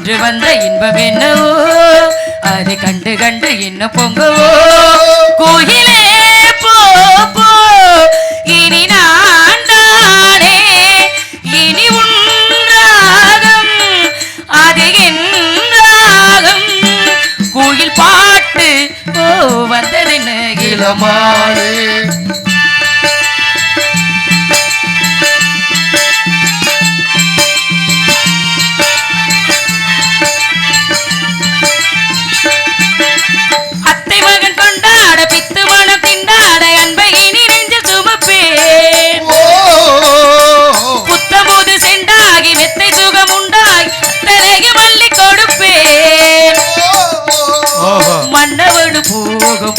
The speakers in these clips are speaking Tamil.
இன்று வந்த இன்பம் என்னவோ அது கண்டு கண்டு இன்னும் பொங்கவோ கோயிலே போ போ இனி நான் தானே இனி உன்றாகம் அது என்றாகம் கோயில் பாட்டு ஓ வந்ததென்ன இளமானே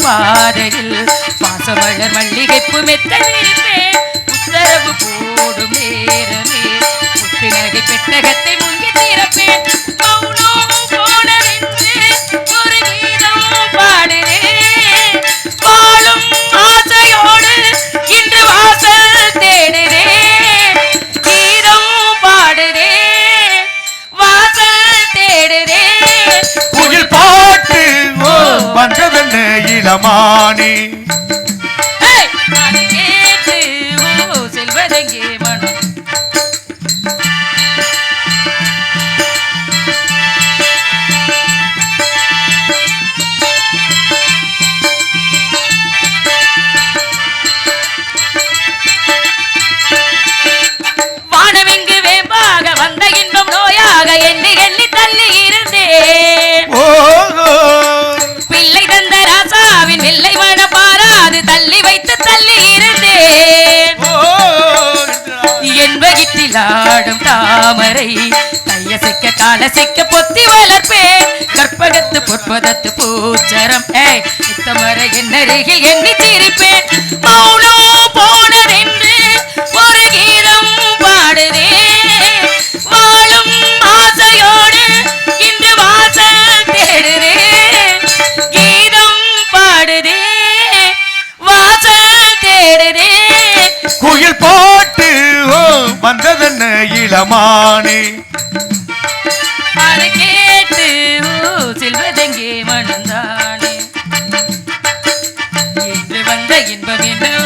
பாதையில் பாசமலர் மல்லிகைப்பு மெத்தவிருப்பேன் உத்தரவு போடும் நேரமே புத்துநகை பெட்டகத்தை முங்கி திறப்பேன் மௌனம் போனதென்று ஒரு கீதம் பாடுறேன் வாழும் ஆசையோடு இன்று வாசல் தேடுறேன் கீதம் பாடுறேன் வாசல் தேடுறேன் குயில் பாட்டு வந்ததென்ன இளமானே அதை கேட்டு செல்வதெங்கே மனம் வானவெங்கு வேம்பாக வந்த இன்பம் நோயாக எண்ணி எண்ணி தள்ளி இருந்தேன் பிள்ளை தந்த ராசாவின் வெள்ளை மன பாராது தள்ளி வைத்து தள்ளி இருந்தேன் என் வகிற்றில் ஆடும் தாமரை கையசைக்க காலசைக்க பொத்தி வளர்ப்பேன் கற்பகத்து பொற்பதத்து பூச்சரம் நித்தமரை என் அருகில் எண்ணி சிரிப்பேன் மௌனம் போனதென்று ஒரு கீதம் பாடுறேன் வாழும் ஆசையோடு இன்று வாசல் தேடுறேன் கீதம் பாடுறேன் வாசல் தேடுறேன் குயில் பாட்டு வந்ததென்ன இளமானே அதை கேட்டு செல்வதெங்கே மனந்தானே என்று வந்த இன்பம் என்னவோ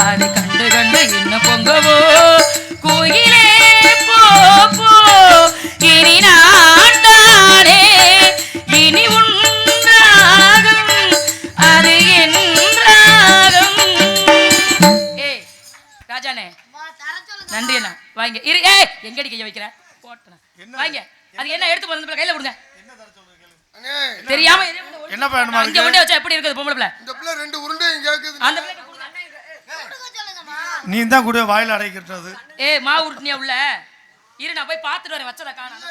அதை கண்டு கண்டு இன்னும் பொங்கவோ கோயிலே போ போ இனி நான் தானே இனி உன்றாகம் அது என்றாகம் ராஜானே நன்றி அண்ணா வாங்க இரு எங்கடி கைய வைக்கிற போட்டனா வாங்க அது என்ன எடுத்து போறது கையில கொடுங்க தெரியாம என்ன பண்ணணுமா இங்க உண்டே வச்சா எப்படி இருக்குது பொம்பளை பிள்ளை இந்த பிள்ளை ரெண்டு உருண்டை இங்க இருக்குது அந்த பிள்ளை கொடுங்க நீ தான் கூட வாயில அடைக்கிறது மாவு உருட்டினியா உள்ள இரு நான் போய் பார்த்துட்டு வரேன் வச்சத காணோம்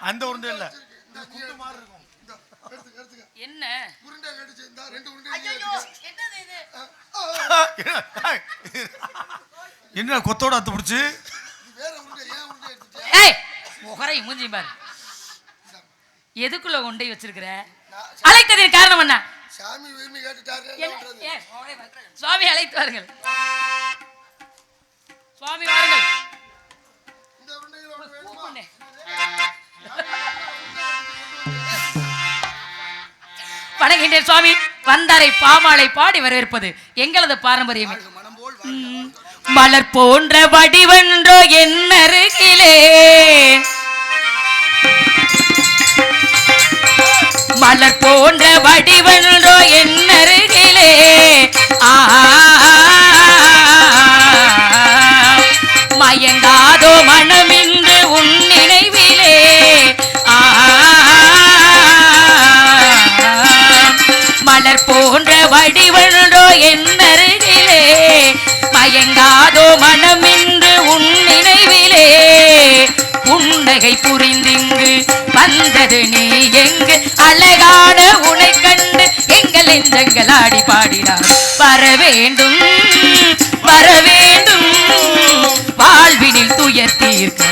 அந்த உருண்டை இல்ல குண்டு மாதிரி இருக்கும் என்ன உருண்டை கடிச்சு இந்த ரெண்டு உருண்டை ஐயோ என்னது இது என்ன கொத்தோட அத்து பிடிச்சு வேற உருண்டை ஏன் உருண்டை எடுத்துட்டே முகரை மூஞ்சி பாரு எதுக்குள்ள கொண்டை வச்சிருக்கிற அழைத்ததின் காரணம் என்ன சாமி விரும்பி கேட்டுட்டாரு சுவாமி அழைத்து வாருங்கள் சுவாமி வாருங்கள் இந்த உருண்டையில வேணுமா வணங்குகின்றேன் சுவாமி வந்தாரை பாமாலை பாடி வரவேற்பது எங்களது பாரம்பரியமே மலர் போன்ற வடிவன்றோ என் அருகிலே மலர் போன்ற வடிவன்றோ என் அருகிலே மயங்காதோ மனமின்று உன் நினைவிலே மலர் போன்ற வடிவன்றோ என் அருகிலே மயங்காதோ மனமின்று உன் நினைவிலே புன்னகை புரிந்திங்கு வந்தது நீ எங்கு அழகான உனை கண்டு எங்கள் நெஞ்சங்கள் ஆடி பாடினார் வர வேண்டும் வாழ்வினில் துயர் தீர்க்க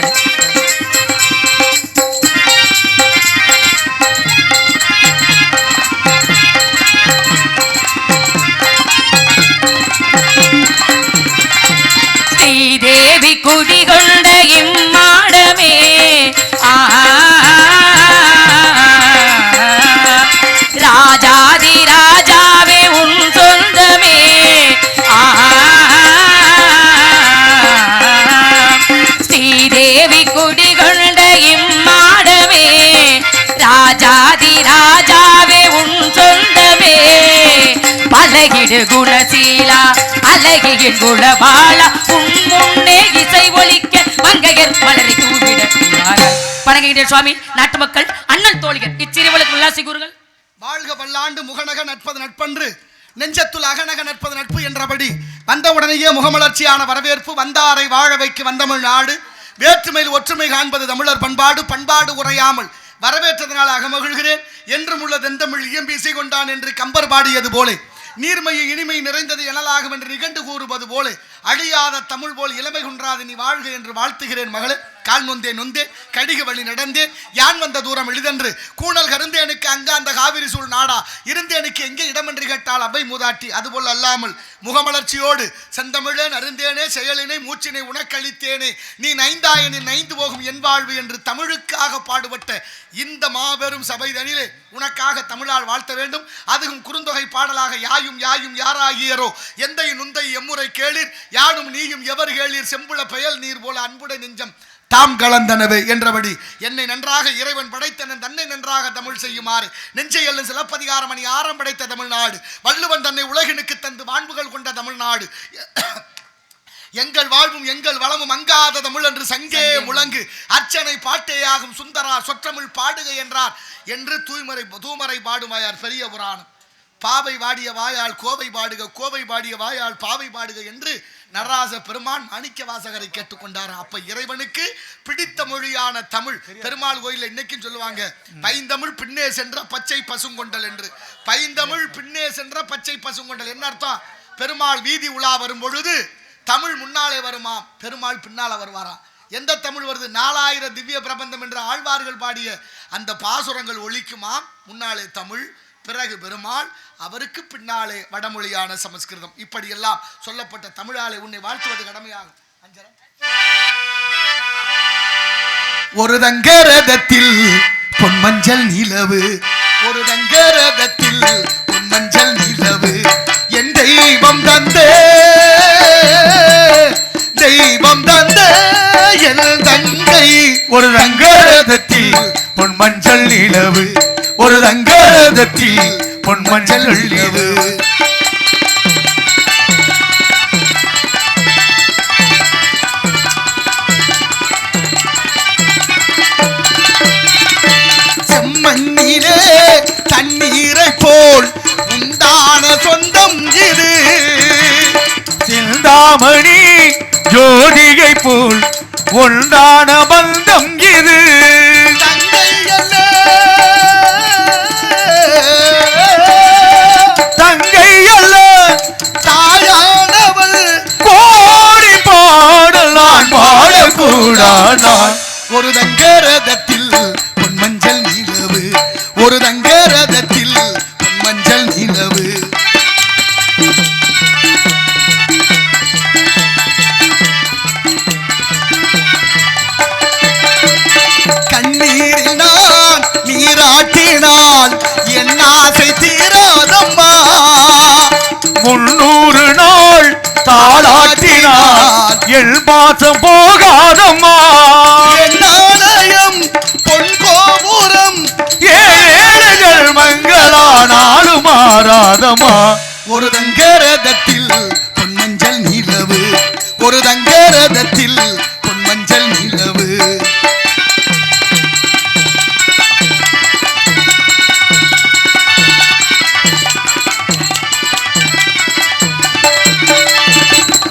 ஸ்ரீதேவி குடிகொண்ட இம்மாடமே ராஜாதி ராஜாவே உன் சொந்தமே பலகிடு குணசீலா அழகியின் குணபாலா உன் முன்னே இசை ஒலிக்க மங்கையர் மலரை தூவிட பழகின்ற சுவாமி நாட்டு மக்கள் அண்ணல் தோழிகள் இச்சிறுவளுக்கு உல்லாசி கூறுகள். வாழ்க பல்லாண்டு முகநக நட்பது நட்பன்று நெஞ்சத்துள் அகநக நட்பது நட்பு என்றபடி வந்தவுடனேயே முகமலர்ச்சியான வரவேற்பு வந்தாரை வாழ வைக்க வந்தமிழ் நாடு வேற்றுமையில் ஒற்றுமை காண்பது தமிழர் பண்பாடு பண்பாடு உரையாமல் வரவேற்றதனால் அகமகிழ்கிறேன் என்றும் உள்ள தெந்தமிழ் இயம்பி இசை கொண்டான் என்று கம்பர் பாடியது போலே நீர்மையை இனிமை நிறைந்தது எனலாகும் என்று நிகண்டு கூறுவது போல அழியாத தமிழ் போல் இளமை குன்றாது நீ வாழ்க என்று வாழ்த்துகிறேன் மகளே. கால் நொந்தேன் நொந்தேன் கடிகு வழி நடந்தேன் யான் வந்த தூரம் எளிதென்று கூணல் கருந்தேனுக்கு அங்க அந்த காவிரி சூழ் நாடா இருந்தேனுக்கு எங்கே இடமென்று கேட்டால் அவை மூதாட்டி அதுபோல் அல்லாமல் முகமலர்ச்சியோடு செந்தமிழேன் அருந்தேனே செயலினை மூச்சினை உனக்களித்தேனே நீ நைந்தாயனின் நைந்து போகும் என் வாழ்வு என்று தமிழுக்காக பாடுபட்ட இந்த மாபெரும் சபைதனிலே உனக்காக தமிழால் வாழ்த்த வேண்டும். அதுவும் குறுந்தொகை பாடலாக யாயும் யாயும் யாராகியரோ எந்தை நுந்தை எம்முறை கேளீர் யானும் நீயும் எவர் கேளீர் செம்புள பெயல் நீர் போல அன்புடை நெஞ்சம் தாம் கலந்தனவே என்றபடி என்னை நன்றாக இறைவன் படைத்தனன் தன்னை நன்றாக தமிழ் செய்யுமாறு நெஞ்சை எல்லும் சிலப்பதிகாரம் அணி ஆரம் படைத்த தமிழ்நாடு வள்ளுவன் தன்னை உலகினுக்கு தந்து மாண்புகள் கொண்ட தமிழ்நாடு எங்கள் வாழ்வும் எங்கள் வளமும் அங்காத தமிழ் என்று சங்கே முழங்கு அர்ச்சனை பாட்டேயாகும் சுந்தரா சொற்றமிழ் பாடுக என்றார் என்று தூமரை பாடுமாயார் பெரிய புராணம். பாவை வாடிய வாயால் கோவை பாடுக கோவை பாடிய வாயால் பாவை பாடுக என்று நடராச பெருமான் மாணிக்க வாசகரை கேட்டுக்கொண்டார். அப்ப இறைவனுக்கு பிடித்த மொழியான தமிழ் பெருமாள் கோயில இன்னைக்கும் சொல்லுவாங்க பைந்தமிழ் பின்னே சென்ற பச்சை பசுங்கொண்டல் என்று. பைந்தமிழ் பின்னே சென்ற பச்சை பசுங்கொண்டல் என்ன அர்த்தம்? பெருமாள் வீதி உலா வரும் பொழுது தமிழ் முன்னாலே வருமாம், பெருமாள் பின்னால வருவாராம். எந்த தமிழ் வருது? 4000 திவ்ய பிரபந்தம் என்ற ஆழ்வார்கள் பாடிய அந்த பாசுரங்கள் ஒலிக்குமாம். முன்னாலே தமிழ், பிறகு பெருமாள், அவருக்கு பின்னாலே வடமொழியான சமஸ்கிருதம். இப்படியெல்லாம் சொல்லப்பட்ட தமிழாலே உன்னை வாழ்த்துவது கடமையாகும். ஒரு தங்கரதத்தில் பொன்மஞ்சள் நிலவு ஒரு தங்கரதத்தில் பொன்மஞ்சள் நிலவு என் தெய்வம் தந்தே தெய்வம் தந்தே என் தங்கை ஒரு தங்கரதத்தில் பொன்மஞ்சள் நிலவு ஒரு தங்கரதத்தில் பொன்மஞ்சள் நிலவு செம்மண்ணிலே தண்ணீரை போல் உண்டான சொந்தம் இது சிந்தாமணி ஜோதிகை போல் ஒன்றான பந்தம் இது தங்கை அல்ல தாயானவள் கோடி பாடல் நான் பாடக்கூடாது. ஒரு தங்கரதத்தில் பொன்மஞ்சள் நிலவு ஒரு தங்கரதத்தில் பொன்மஞ்சள் நிலவு கண்ணீரில் நான் நீராட்டினால் என் ஆசை தீராதம்மா 300 நாள் தாளாட்டினால் எள் பாசம் போகாதம்மா என்னாலயம் பொன் கோபுரம் ஏழைகள் மங்களானாலும் மாறாதம்மா. ஒரு தங்கரதத்தில் பொன்மஞ்சள் நிலவு ஒரு தங்கரதத்தில் பொன்மஞ்சள் நிலவு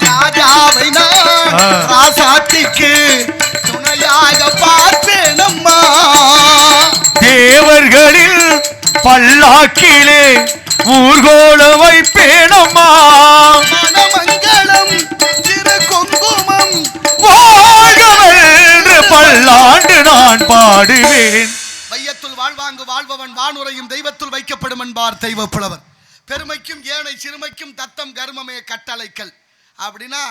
ராஜாவை நான் ராசாத்திக்கு துணையாக பார்ப்பேனம்மா தேவர்களில் பல்லாக்கிலே ஊர்கோல வைப்பேனம்மா மனமங்கலம் திரு குங்குமம் வாழ்கவென்று பல்லாண்டு நான் பாடுவேன். வையத்துள் வாழ்வாங்கு வாழ்பவன் வானுரையும் தெய்வத்துள் வைக்கப்படும் என்பார் தெய்வ புலவர். பெருமைக்கும் ஏனை சிறுமைக்கும் தத்தம் கர்மமே கட்டளைக்கல் அப்படின்னா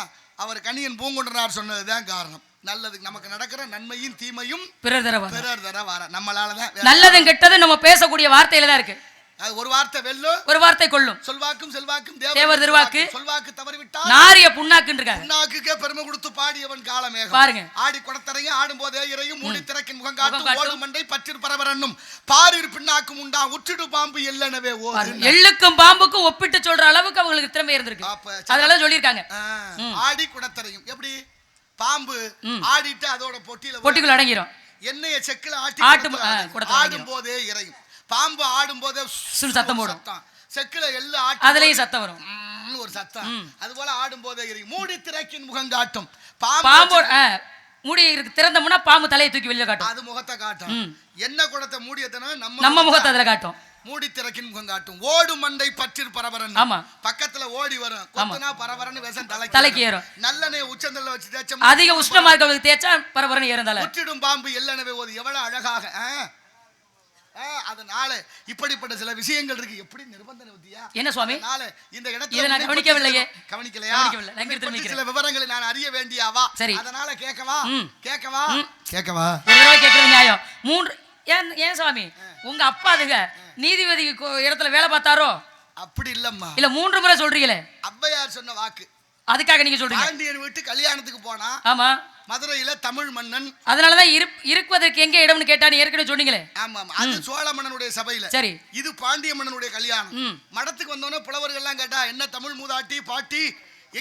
அவர் கணியன் பூங்குன்றனார் சொன்னதுதான் காரணம். நல்லதுக்கு நமக்கு நடக்கிற நன்மையும் தீமையும் பிறர் தர வர நம்மளாலதான். நல்லதும் கெட்டது நம்ம பேசக்கூடிய வார்த்தையில தான் இருக்கு. அது ஒரு வார்த்தை வெல்லும், ஒரு வார்த்தை கொள்ளும். சொல்வாக்கும் செல்வாக்கும் தேவர் திருவாக்கு, சொல்வாக்கு தவறிவிட்டால் நாரிய புண்ணாக்குன்னு இருக்காங்க. புண்ணாக்குக்கே பெருமை கொடுத்து பாடியவன் காலமேகம். பாருங்க, ஆடி குடத்தரையும் ஆடும் போதே இறையும் மூடி திறக்கின் முகங்காட்டும் ஓடும் மண்டை பற்றிர் பரவரன்னும் பாரிர் பின்னாக்கும் உண்டா உற்றிடு பாம்பு எல்லனவே ஓ. எள்ளுக்கும் பாம்புக்கும் ஒப்பிட்டு சொல்ற அளவுக்கு அவங்களுக்கு திறமை இருந்திருக்கு. அதனால சொல்லியிருக்காங்க. ஆடி குடத்தரையும் எப்படி பாம்பு ஆடிட்டு அதோட பொட்டிக்குள்ள அடங்கிரும். எண்ணெய செக்குல ஆடும் போதே இறையும். பாம்பு ஆடும் போதே சத்தம் போடும். செக்குல எள்ளு அதுலயும் சத்தம் வரும், ஒரு சத்தம். அது போல ஆடும் போதே இறையும். மூடி திறக்கின் முகங்காட்டும் பாம்பு மூடி திறந்தோம்னா பாம்பு தலையை தூக்கி வெளியே காட்டும். அது முகத்தை காட்டும். என்ன குடத்தை மூடியதுன்னா நம்ம முகத்தை அதுல காட்டும். மூடி திறக்கின் முகம் காட்டும். ஓடு மண்டை பற்றிர் பரபரன். ஆமா, பக்கத்துல ஓடி வரும். கொத்துனா பரபரன்னு விஷம் தலைக்கு ஏறும். நல்லெண்ணெய் உச்சந்தல்ல வச்சு தேய்ச்சா அதிக உஷ்ணமா இருக்கவங்களுக்கு தேய்ச்சா பரபரன்னு ஏறும் தலை. உற்றிடும் பாம்பு எல்லனவே ஓது. எவ்வளவு அழகாக. அதனால இப்படிப்பட்ட சில விஷயங்கள் இருக்கு. எப்படி நிர்பந்தனை ஊத்தியா என்ன சுவாமி? இந்த இடத்துல நான் கவனிக்கவில்லையே. கவனிக்கலையா? சில விவரங்களை நான் அறிய வேண்டியாவா? சரி, அதனால கேட்கவா ஒரு தடவை கேட்கறது நியாயம். 3 ஏன் சுவாமி உங்க அப்பா அதுங்க நீதிபதி இடத்துல வேலை பார்த்தாரோ? அப்படி இல்லம்மா. இல்ல 3 முறை சொல்றீங்களே. அவ்வையார் சொன்ன வாக்கு. அதுக்காக நீங்க சொல்றீங்க. பாண்டியன் வீட்டு கல்யாணத்துக்கு போனா. ஆமா, மதுரையில தமிழ் மன்னன். அதனாலதான் இருப்பதற்கு எங்க இடம்னு கேட்டான்னு ஏற்கனவே சொன்னீங்களே. ஆமா, அது சோழ மன்னனுடைய சபையில. சரி, இது பாண்டிய மன்னனுடைய கல்யாணம். மடத்துக்கு வந்தோன்னே புலவர்கள் எல்லாம் கேட்டா என்ன தமிழ் மூதாட்டி பாட்டி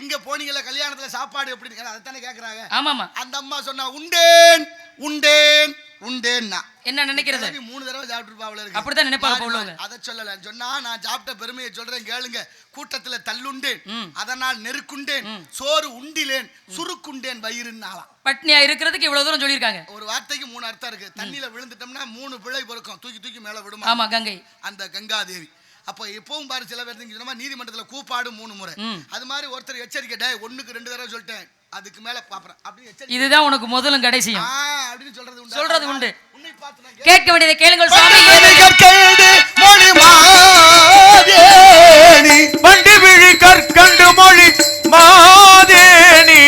எங்க போனீங்கல கல்யாணத்துல சாப்பாடு எப்படி? அதைத்தானே கேக்குறாங்க. ஆமாமா. அந்த அம்மா சொன்னா உண்டேன் உண்டேன் உண்டேன்னா என்ன நினைக்கிறது? 3 தடவை சாப்பிட்டுருப்பாவுல இருக்கு. அப்படிதான் நினைப்பாங்க உள்ளவங்க. அதை சொல்லல. சொன்னா நான் சாப்பிட்ட பெருமையை சொல்றேன் கேளுங்க. கூட்டத்துல தள்ளுண்டேன், அதனால் நெருக்குண்டேன், சோறு உண்டிலேன், சுருக்குண்டேன் வயிறுன்னாலாம். பட்னியா இருக்கிறதுக்கு இவ்வளவு தூரம் சொல்லியிருக்காங்க. ஒரு வார்த்தைக்கு 3 அர்த்தம் இருக்கு. தண்ணியில விழுந்துட்டோம்னா 3 பிழை பொறுக்கும். தூக்கி தூக்கி மேல விடுமா. ஆமா, கங்கை. அந்த கங்காதேவி. அப்போ எப்பவும் பாரு சில பேர் நீதிமன்றத்துல கூப்பாடு 3 முறை. அது மாதிரி ஒருத்தர் எச்சரிக்கை, 1க்கு 2 தடவை சொல்லிட்டேன், அதுக்கு மேல பாப்பறேன் அப்படி எச்சரிக்கை. இதுதான் உனக்கு முதலும் கடைசியும் அப்படின்னு சொல்றது உண்டு. கேட்க வேண்டியதை கேளுங்கள் சுவாமி. வண்டி விழி கற்கண்டு மொழி மாதேனி.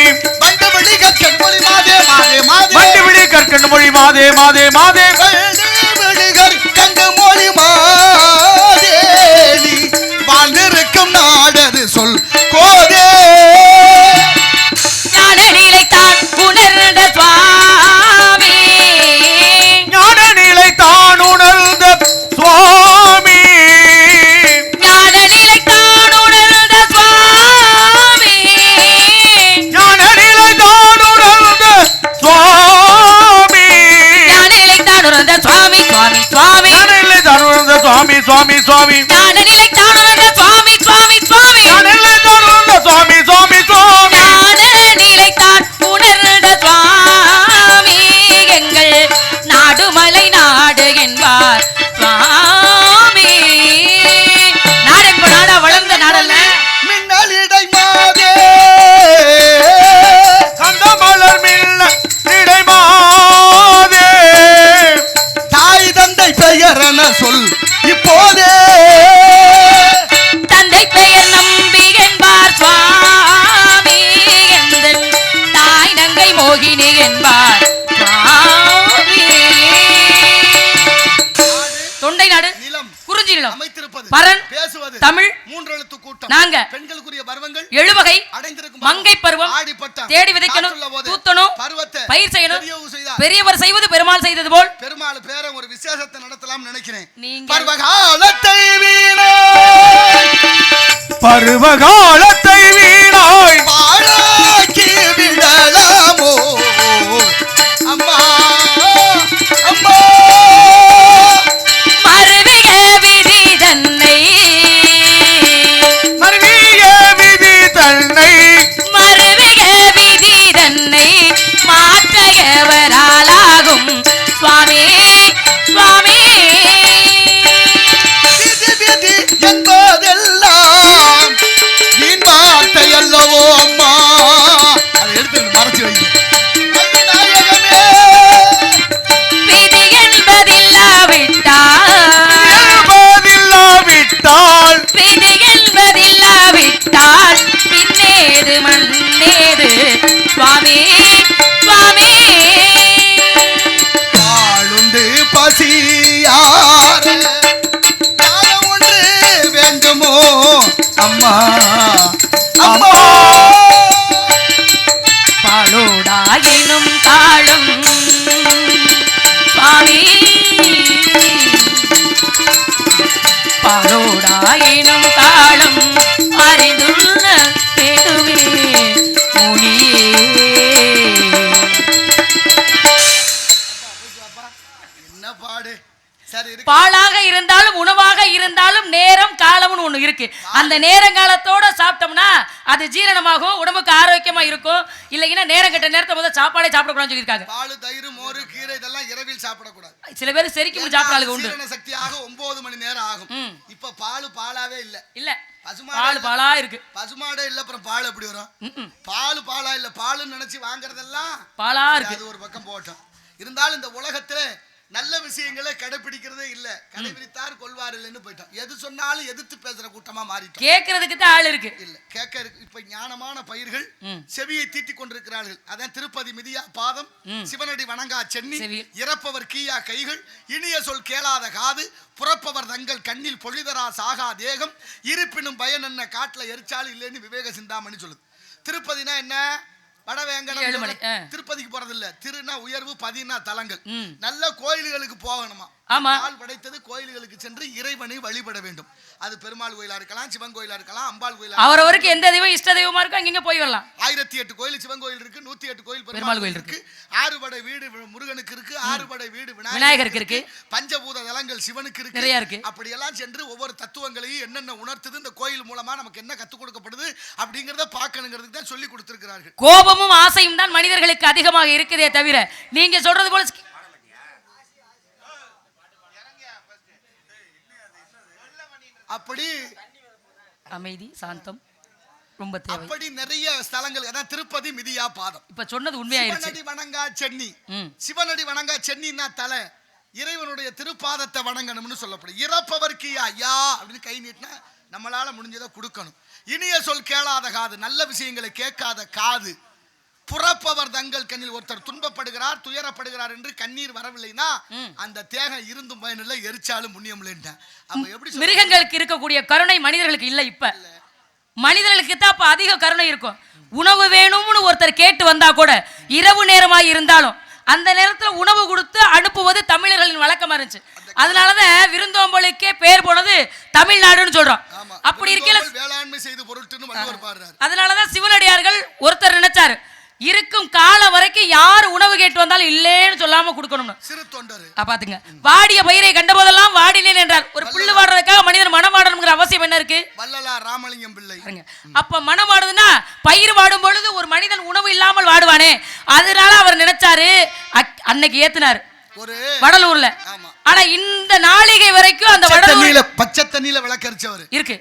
வண்டி விழி கற்கண்டு மொழி மாதே மாதே மாதே. வண்டி விழி கற்கண்டு மொழி மாதே மாதே மாதே. விழி கற்கண்டு மொழி மாதேனி. வாழ்ந்திருக்கும் நாடது சொல் கோதே. ஞான நிலைத்தான் உணர்ந்த சுவாமி. ஞான நிலைத்தான் உணர்ந்த சுவாமி. ஞான நிலைத்தான் உணர்ந்த சுவாமி. ஞான நிலைத்தான் உணர்ந்த சுவாமி. ஞான நிலைத்தான் உணர்ந்த சுவாமி சுவாமி சுவாமி. ஞான நிலைத்தான் உணர்ந்த சுவாமி சுவாமி சுவாமி. ஞான நிலைத்தான் உணர்ந்த சுவாமி சுவாமி சுவாமி. ஞான நிலைத்தான் உணர்ந்த சுவாமி சுவாமி சுவாமி. ஞான நிலைத்தான் உணர்ந்த சுவாமி. எங்கள் நாடுமலை நாடு என்பார் சுவாமி. நாடு என்ப நாடா வளர்ந்த நாடல்ல. மின்னலிடை மாதே. கந்த மலர் மில்ல இடை மாதே. தாய் தந்தை பெயரென சொல் இப்போதே. தந்தை பெயர் நம்பி என்பார் சுவாமி. எந்தன் தாய் நங்கை மோகினி என்பார் சுவாமி. தொண்டை நாடு, நிலம், குறிஞ்சி நிலம், அமைத்திருப்பது, பரன், பேசுவது, தமிழ், 3 எழுத்து கூட்டம். நாங்க பெண்களுக்குரிய பருவங்கள் 7 வகை. அடைந்திருக்கும் மங்கை பருவம், ஆடிப்பட்டம், தேடி விதைக்கணும், தூத்தணும், பருவத்தை பயிர் செய்யணும், பெரியவர் செய்தார். பெரியவர் செய்வது பெருமாள் செய்தது போல் பெருமாள் பேர ஒரு விசேஷத்தை நடத்தலாம் நினைக்கிறேன். நீங்க பருவகாலத்தை வீணாய் பருவகாலத்தை வீணாய் பாழாக்கி விடலாமோ அம்மா அம்மா. மறுவிய விதி தன்னை. மருவிய விதி தன்னை. மறுவிய விதி தன்னை மாற்றையவராலாகும் சுவாமி சுவாமி. விதி விதி என்பதெல்லாம் வீண் வார்த்தை அம்மா அம்மா பாலோடாயினும் தாளம் சுவாமி பாலோடாயினும் தாளம் அறிந்துள்ள பெருவே முனியே. என்ன பாடு சரி இருக்கு. பாலாக இருந்தாலும் உணவாக இருந்தாலும் நேரம் காலம்னு ஒண்ணு இருக்கு. அந்த நேரங்காலத்தோட சாப்பிட்டோம்னா அது ஜீரணமாகும், உடம்புக்கு ஆரோக்கியமா இருக்கும். இல்லைன்னா நேரம் கெட்ட நேரத்தை முதல் சாப்பாடே சாப்பிடக்கூடாதுன்னு சொல்லியிருக்காங்க. பால் தயிர் மோர் கீரை இதெல்லாம் இரவில் சாப்பிடக்கூடாது. சில பேர் செரிக்கும் சாப்பிடாது உண்டு. ஜீரண சக்தியாக 9 மணி நேரம் ஆகும். இப்ப பாலாவே இல்ல இல்ல பாலா இருக்கு. பசுமாடே இல்ல, அப்புறம் பால் எப்படி வரும்? பாலா இல்ல, பாலுன்னு நினைச்சு வாங்குறதெல்லாம் பாலா இருக்கு. அது ஒரு பக்கம் போட்டோம். இருந்தாலும் இந்த உலகத்துல நல்ல விஷயங்களை கடைபிடிக்கிறதே இல்ல. கடைபிடித்தார் கொள்வார் இல்லைன்னு போயிட்டோம். எது சொன்னாலும் எதிர்த்து பேசுற கூட்டமா மாறிட்டோம். கேட்கறதுக்கு தான் ஆள் இருக்கு இல்ல கேட்க இருக்கு. இப்ப ஞானமான பயிர்கள் செவியை தீட்டிக் கொண்டிருக்கிறார்கள். அதான் திருப்பதி மிதியா பாதம், சிவனடி வணங்கா சென்னி, இறப்பவர் கீயா கைகள், இனிய சொல் கேளாத காது, புறப்பவர் தங்கள் கண்ணில் பொழிதரா சாகா தேகம், இருப்பினும் பயன் என்ன காட்டுல எரிச்சாலும் இல்லைன்னு விவேக சிந்தாமணி சொல்லுது. திருப்பதினா என்ன? வடவேங்கடம். திருப்பதிக்கு போறது இல்ல. திருனா உயர்வு, பதினா தலங்கள். நல்ல கோயில்களுக்கு போகணுமா? பால் படைத்தது கோயில்களுக்கு சென்று இறைவனை வழிபட வேண்டும். அது பெருமாள் கோயிலா இருக்கலாம், சிவன் கோயிலா இருக்கலாம், அம்பாள் கோயிலா, அவரவருக்கு எந்த தெய்வம் இஷ்ட தெய்வமா இருக்கோ அங்க போய் வரலாம். 1008 கோயில் சிவன் கோயில் இருக்கு, 108 கோயில் பெருமாள் கோயில் இருக்கு, 6 படை வீடு முருகனுக்கு இருக்கு, 6 படை வீடு விநாயகருக்கு இருக்கு, பஞ்சபூத தலங்கள் சிவனுக்கு இருக்கு, நிறைய இருக்கு. அப்படி எல்லாம் சென்று ஒவ்வொரு தத்துவங்களையும் என்னென்ன உணர்த்துது, இந்த கோயில் மூலமா நமக்கு என்ன கத்துக் கொடுக்கப்படுது அப்படிங்கறத பார்க்கணுங்கிறதுக்கு தான் சொல்லி கொடுத்திருக்கிறார்கள். கோபமும் ஆசையும் தான் மனிதர்களுக்கு அதிகமாக இருக்குதே தவிர நீங்க சொல்றது போல அப்படி அமைதி சாந்தம் ரொம்ப தேவை. அப்படி நிறைய ஸ்தலங்கள். அதான் திருப்பதி மிதியா பாதம். இப்ப சொன்னது உண்மையாயிருச்சு. சிவனடி வணங்கா சென்னி. சிவனடி வணங்கா சென்னின்னா தலை. இறைவனுடைய திருப்பாதத்தை வணங்கணும்னு சொல்லப்படும். இறப்பவர்க்கு ஐயா அப்படின்னு கை நீட்டினா நம்மளால முடிஞ்சதை கொடுக்கணும். இனிய சொல் கேளாத காது, நல்ல விஷயங்களை கேட்காத காது, புறப்பவர் தங்கள் கண்ணில் ஒருத்தர் துன்பப்படுகிறார் துயரப்படுகிறார் என்று கண்ணீர் வரவில்லைன்னா அந்த தேகம் இருந்தும் பயனில்லை, எரிச்சாலும் புண்ணியம் இல்லைன்ன. அப்ப எப்படி மிருகங்களுக்கு இருக்கக்கூடிய கருணை மனிதர்களுக்கு இல்ல. இப்ப மனிதர்களுக்கு தான் அப்ப அதிக கருணை இருக்கும். உணவு வேணும்னு ஒருத்தர் கேட்டு வந்தா கூட இரவு நேரமாக இருந்தாலும் அந்த நேரத்துல உணவு கொடுத்து அனுப்புவது தமிழர்களின் வழக்கமா இருந்துச்சு. அதனாலதான் விருந்தோம்பலுக்கே பேர் போனது தமிழ்நாடுன்னு சொல்றோம். அப்படி இருக்கல வேளாண்மை செய்து பொருட்னு வள்ளுவர் பாடுறார். அதனாலதான் சிவனடியார்கள் ஒருத்தர் நினைச்சாரு, இருக்கும் காலம் வரைக்கும் யார் உணவு கேட்டு வந்தாலும் இல்லேன்னு சொல்லாம கொடுக்கணும்னு. சிறு தொண்டரு பாத்துங்க. வாடிய பயிரை கண்ட போதெல்லாம் வாடினேன் என்றார். ஒரு புல்லு வாடுறதுக்காக மனிதன் மனம் வாடணுங்கிற அவசியம் என்ன இருக்கு? வள்ளலார் ராமலிங்கம் பிள்ளை. அப்ப மனம் வாடுதுன்னா பயிர் வாடும் பொழுது ஒரு மனிதன் உணவு இல்லாமல் வாடுவானே, அதனால அவர் நினைச்சாரு, அன்னைக்கு ஏத்துனாரு ஒரு வடலூர்ல. ஆனா இந்த நாளிகை வரைக்கும் அந்த வடலூர்ல பச்சை தண்ணியில விளக்கரிச்சவர் இருக்கு.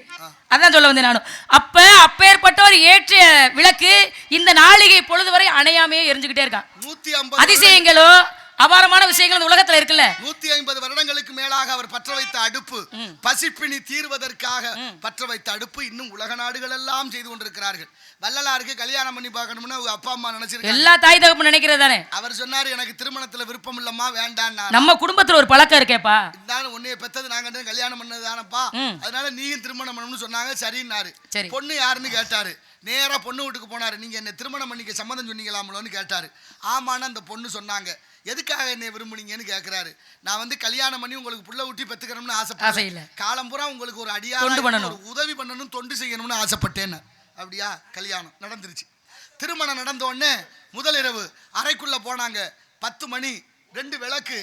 அதான் சொல்ல வந்தேன் நானும். அப்பேற்பட்டவர் ஏற்றிய விளக்கு இந்த நாளிகை பொழுது வரை அணையாமையே எரிஞ்சுக்கிட்டே இருக்கான். 150 அதிசயங்களும் அபாரமான விஷயங்கள் இந்த உலகத்துல இருக்குல்ல. 150 வருடங்களுக்கு மேலாக அவர் பற்ற வைத்த அடுப்பு, பசிப்பினி தீர்வதற்காக பற்ற வைத்த அடுப்பு இன்னும் உலக நாடுகள் எல்லாம் செய்து கொண்டிருக்கிறார்கள். வள்ளலாருக்கு கல்யாணம் பண்ணி பார்க்கணும்னு அப்பா அம்மா நினைச்சிருக்காங்க. எல்லா தாய் தகப்பன் நினைக்கிறது தானே. அவர் சொன்னாரு, எனக்கு திருமணத்துல விருப்பம் இல்லம்மா, வேண்டாம். நம்ம குடும்பத்துல ஒரு பழக்கம் இருக்கேப்பா, இருந்தாலும் உன்னைய பெத்தது நாங்க கல்யாணம் பண்ணது தானப்பா, அதனால நீயும் திருமணம் பண்ணணும்னு சொன்னாங்க. சரின்னாரு. பொண்ணு யாருன்னு கேட்டாரு. நேரா பொண்ணு வீட்டுக்கு போனாரு. நீங்க என்ன திருமணம் பண்ணிக்க சம்மதம் சொன்னீங்களாமலோன்னு கேட்டாரு. ஆமான்னு அந்த பொண்ணு சொன்னாங்க. எதுக்காக என்னை விரும்புனீங்கன்னு கேட்கிறாரு. நான் வந்து கல்யாணம் பண்ணி உங்களுக்கு புள்ள ஊட்டி பெத்துக்கணும்னு ஆசைப்படல, காலம் பூரா உங்களுக்கு ஒரு அடியார் ஒரு உதவி பண்ணணும், தொண்டு செய்யணும்னு ஆசைப்பட்டேன்னு. அப்படியா? கல்யாணம் நடந்துருச்சு. திருமணம் நடந்த உடனே முதல் இரவு அறைக்குள்ள போனாங்க. 10 மணி 2 விளக்கு.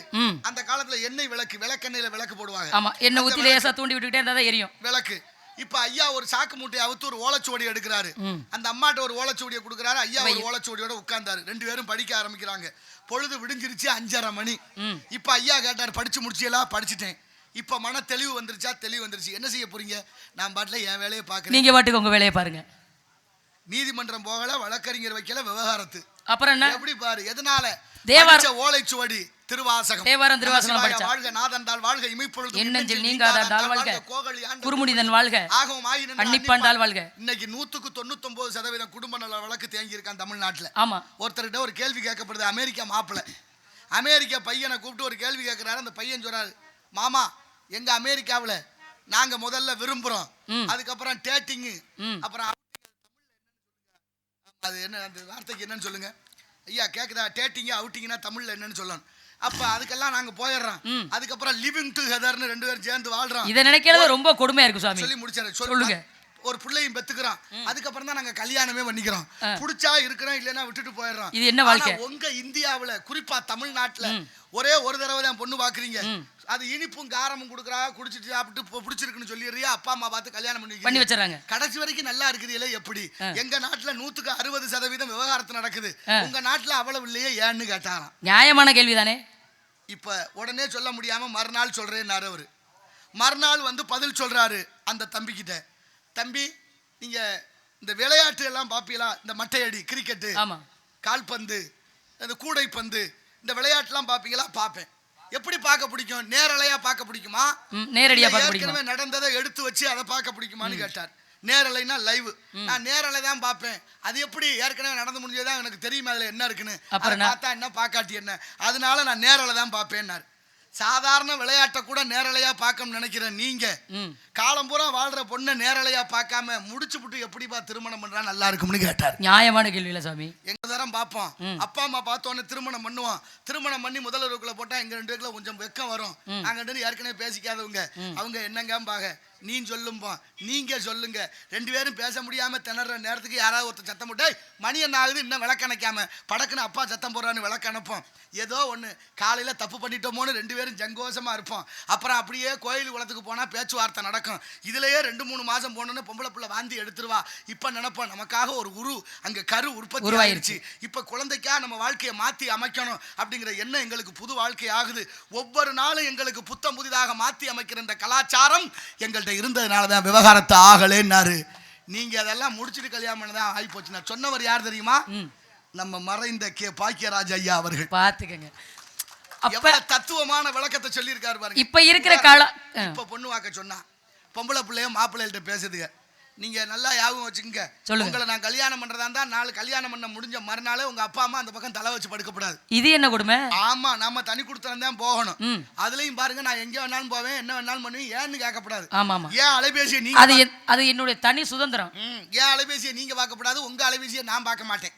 அந்த காலத்துல எண்ணெய் விளக்கு, விளக்கெண்ணெயில விளக்கு போடுவாங்க. ஆமா, எண்ணெய் ஊத்தி லேசா தூண்டி விட்டுக்கிட்டே இருந்தா எரியும் விளக்கு. இப்ப ஐயா ஒரு சாக்கு மூட்டையை அவுத்து ஒரு ஓலைச்சுவடி எடுக்கிறாரு. அந்த அம்மாட்ட ஒரு ஓலைச்சுவடியை கொடுக்குறாரு. ஐயா ஒரு ஓலைச்சுவடியோட உட்கார்ந்தாரு. 2 பேரும் படிக்க ஆரம்பிக்கிறாங்க. பொழுது விடிஞ்சிருச்சு 5:30 மணி. இப்ப ஐயா கேட்டாரு, படிச்சு முடிச்சியெல்லாம்? படிச்சுட்டேன். இப்ப மன தெளிவு வந்துருச்சா? தெளிவு வந்துருச்சு. என்ன செய்ய போறீங்க? நான் பாட்டுல என் வேலையை பாக்குறேன். நீங்க பாட்டுக்கு உங்க வேலையை பாருங்க. நீதிமன்றம் போகல, வழக்கறிஞர் வைக்கல, விவகாரத்து. அப்புறம் என்ன? எப்படி பாரு. எதனால? தேவார ஓலைச்சுவடி திருவாசகம். தேவாரம் திருவாசகம் படிச்சா வாழ்க நாதந்தால் வாழ்க இமைப்பொழுது என்னெஞ்சில் நீங்காதால் வாழ்க குருமுனிதன் வாழ்க ஆகவும் ஆயினும் அன்னிப்பாண்டால் வாழ்க. இன்னைக்கு 199% குடும்ப நல வழக்கு தேங்கி இருக்கான் தமிழ்நாட்டுல. ஆமா. ஒருத்தர்கிட்ட ஒரு கேள்வி கேட்கப்படுது. அமெரிக்கா மாப்பிள்ள அமெரிக்கா பையனை கூப்பிட்டு ஒரு கேள்வி கேட்கிறாரு. அந்த பையன் சொல்றாரு, மாமா எங்க அமெரிக்காவில் நாங்க முதல்ல விரும்புறோம், அதுக்கப்புறம் டேட்டிங், அப்புறம் அது என்ன அந்த வார்த்தைக்கு என்னன்னு சொல்லுங்க ஐயா, கேக்குதா? டேட்டிங் அவுட்டிங்னா தமிழ்ல என்னன்னு சொல்லணும். அப்ப அதுக்கெல்லாம் நாங்க போயிடுறோம். அதுக்கப்புறம் லிவிங் டுகெதர்னு ரெண்டு பேரும் சேர்ந்து வாழ்றோம். இதை நினைக்கிறது ரொம்ப கொடுமையா இருக்கு சுவாமி. சொல்லி முடிச்சாரு. சொல்லுங்க. ஒரு பிள்ளையும் பெத்துக்கிறோம், அதுக்கப்புறம் தான் நாங்க கல்யாணமே பண்ணிக்கிறோம். புடிச்சா இருக்கிறோம், இல்லைன்னா விட்டுட்டு போயிடுறோம். இது என்ன வாழ்க்கை? உங்க இந்தியாவுல குறிப்பா தமிழ்நாட்டுல ஒரே ஒரு தடவை தான் பொண்ணு பாக்குறீங்க. அது இனிப்பும் காரமும் கொடுக்குறா, குடிச்சிட்டு சாப்பிட்டு பிடிச்சிருக்குன்னு சொல்லிடுறியா, அப்பா அம்மா பார்த்து கல்யாணம் பண்ணி வச்சிடறாங்க. கடைசி வரைக்கும் நல்லா இருக்குதுல எப்படி? எங்க நாட்டுல 160% விவகாரத்து நடக்குது, உங்க நாட்டுல அவ்வளவு இல்லையே ஏன்னு கேட்டாராம். நியாயமான கேள்விதானே. இப்ப உடனே சொல்ல முடியாம மறுநாள் சொல்றேன்னாரு அவரு. மறுநாள் வந்து பதில் சொல்றாரு அந்த தம்பிக்கிட்ட. தம்பி, நீங்க இந்த விளையாட்டு எல்லாம் பாப்பீங்களா? இந்த மட்டையடி, கிரிக்கெட்டு, கால்பந்து, இந்த கூடைப்பந்து, இந்த விளையாட்டுலாம் பாப்பீங்களா? பாப்பேன். எப்படி பார்க்க பிடிக்கும்? நேரலையா பார்க்க பிடிக்குமா, நேரடியா பார்க்க பிடிக்குமா? ஏற்கனவே நடந்ததை எடுத்து வச்சு அதை பார்க்க பிடிக்குமான்னு கேட்டார். நேரலைனா லைவ். நான் நேரலை தான் பார்ப்பேன். அது எப்படி? ஏற்கனவே நடந்து முடிஞ்சதான் எனக்கு தெரியுமா அதுல என்ன இருக்குன்னு. அப்புறம் பார்த்தா என்ன, பார்க்காட்டி என்ன, அதனால நான் நேரலை தான் பார்ப்பேன்னாரு. சாதாரண விளையாட்டை கூட நேரலையா பார்க்க நினைக்கிற நீங்க காலம் பூரா வாழ்ற பொண்ணை நேரலையா பார்க்காம முடிச்சு விட்டு எப்படிப்பா திருமணம் பண்றா நல்லா இருக்கும்னு கேட்டார். நியாயமான கேள்வியில சாமி. எங்க தரம் பார்ப்போம், அப்பா அம்மா பார்த்தோன்னு திருமணம் பண்ணுவோம். திருமணம் பண்ணி முதல் ரூக்குள்ள போட்டா எங்க ரெண்டு பேருக்குள்ள கொஞ்சம் வெக்கம் வரும். நாங்க ரெண்டு ஏற்கனவே பேசிக்காதவங்க, அவங்க என்னங்கம்பாக நீ சொல்லும்போ, நீங்க சொல்லுங்க. ரெண்டு பேரும் பேச முடியாம திணற நேரத்துக்கு யாராவது ஒருத்தர் சத்தம் போட்டு மணி என்ன ஆகுது இன்னும் விளக்கணைக்காம படக்குன்னு அப்பா சத்தம் போடுறான்னு விளக்க அனுப்போம். ஏதோ ஒன்று காலையில் தப்பு பண்ணிட்டோமோன்னு ரெண்டு பேரும் ஜங்கோசமாக இருப்போம். அப்புறம் அப்படியே கோயில் குளத்துக்கு போனால் பேச்சுவார்த்தை நடக்கும். இதுலேயே 2-3 மாதம் போனோன்னு பொம்பளை பிள்ளை வாந்தி எடுத்துருவா. இப்போ நினைப்போம் நமக்காக ஒரு அங்கே கரு உற்பத்தி ஆயிடுச்சு, இப்போ குழந்தைக்காக நம்ம வாழ்க்கையை மாற்றி அமைக்கணும் அப்படிங்கிற எண்ணம் எங்களுக்கு புது வாழ்க்கை ஆகுது. ஒவ்வொரு நாளும் எங்களுக்கு புத்தம் புதிதாக மாற்றி அமைக்கிற இந்த கலாச்சாரம் எங்கள்கிட்ட இருந்ததுனால தான் விவகாரத்தை ஆகலேன்னாரு. நீங்க அதெல்லாம் முடிச்சுட்டு கல்யாணம் தான் ஆகி போச்சு. நான் சொன்னவர் யார் தெரியுமா? நம்ம மறைந்த பாக்கியராஜ் ஐயா அவர்கள். பாத்துக்கங்க, அப்ப தத்துவமான விளக்கத்தை சொல்லி இருக்காரு பாருங்க. இப்ப இருக்கிற காலம், இப்ப பொண்ணு வாக்க சொன்னா பொம்பளை பிள்ளைய மாப்பிள்ளைகிட்ட பேசுதுங்க. நீங்க நல்லா யாவும் வச்சுக்கங்க. உங்களை நான் கல்யாணம் பண்றதா இருந்தா நாலு கல்யாணம் பண்ண முடிஞ்ச மறுநாளே உங்க அப்பா அம்மா அந்த பக்கம் தலை வச்சு படுக்கப்படாது. இது என்ன கொடுமை? ஆமா, நாம தனி கொடுத்தா தான் போகணும். அதுலயும் பாருங்க, நான் எங்க வேணாலும் போவேன், என்ன வேணாலும் பண்ணுவேன், ஏன்னு கேட்கப்படாது. ஆமா, ஏன் அலைபேசியை நீங்க, அது என்னுடைய தனி சுதந்திரம். ஏன் அலைபேசியை நீங்க பார்க்கப்படாது, உங்க அலைபேசியை நான் பார்க்க மாட்டேன்.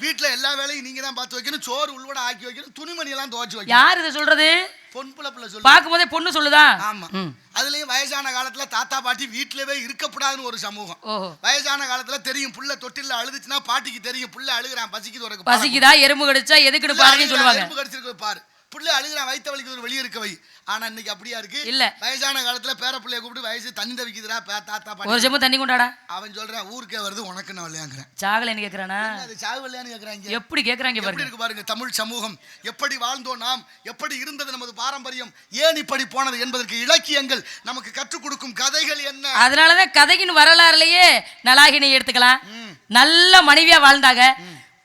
வீட்டுல எல்லா வேலையும் நீங்க தான் பார்த்து வைக்கணும், சோறு உள்வட ஆக்கி வைக்கணும், துணிமணி எல்லாம் துவைச்சு வைக்கணும். யார் இதை சொல்றது? பார்க்கும்போதே பொண்ணு சொல்லுதா? ஆமா. அதுலயும் வயசான காலத்துல தாத்தா பாட்டி வீட்டுலவே இருக்கக்கூடாதுன்னு ஒரு சமூகம். வயசான காலத்துல தெரியும், புள்ள தொட்டில அழுதுச்சுன்னா பாட்டிக்கு தெரியும் புள்ள அழுகுறான், பசிக்குதா, எறும்பு கடிச்சா எதுக்குன்னு பாருன்னு சொல்லுவாங்க. எறும்பு கடிச்சிருக்கு பாரு, புள்ள அழுகுறான், வயிற்று வலிக்கு ஒரு வெளியே இருக்க வை. ஆனா இன்னைக்கு அப்படியா இருக்கு? இல்ல, வயசான காலத்துல பேர பிள்ளைய கூப்பிட்டு வயசு தண்ணி தவிக்குதுடா தாத்தா பாட்டி, ஒரு ஜெம்மு தண்ணி கொண்டாடா. அவன் சொல்றான் ஊருக்கே வருது உனக்கு நான் வரலையாங்கிறேன். சாகலைன்னு கேக்குறானா? அது சாகு வரலையான்னு கேக்குறாங்க. எப்படி கேக்குறாங்க பாருங்க. இருக்கு பாருங்க தமிழ் சமூகம் எப்படி வாழ்ந்தோம், நாம் எப்படி இருந்தது, நமது பாரம்பரியம் ஏன் இப்படி போனது என்பதற்கு இலக்கியங்கள் நமக்கு கற்றுக் கொடுக்கும் கதைகள் என்ன. அதனாலதான் கதையின் வரலாறுலயே நலாகினை எடுத்துக்கலாம். நல்ல மனைவியா வாழ்ந்தாங்க.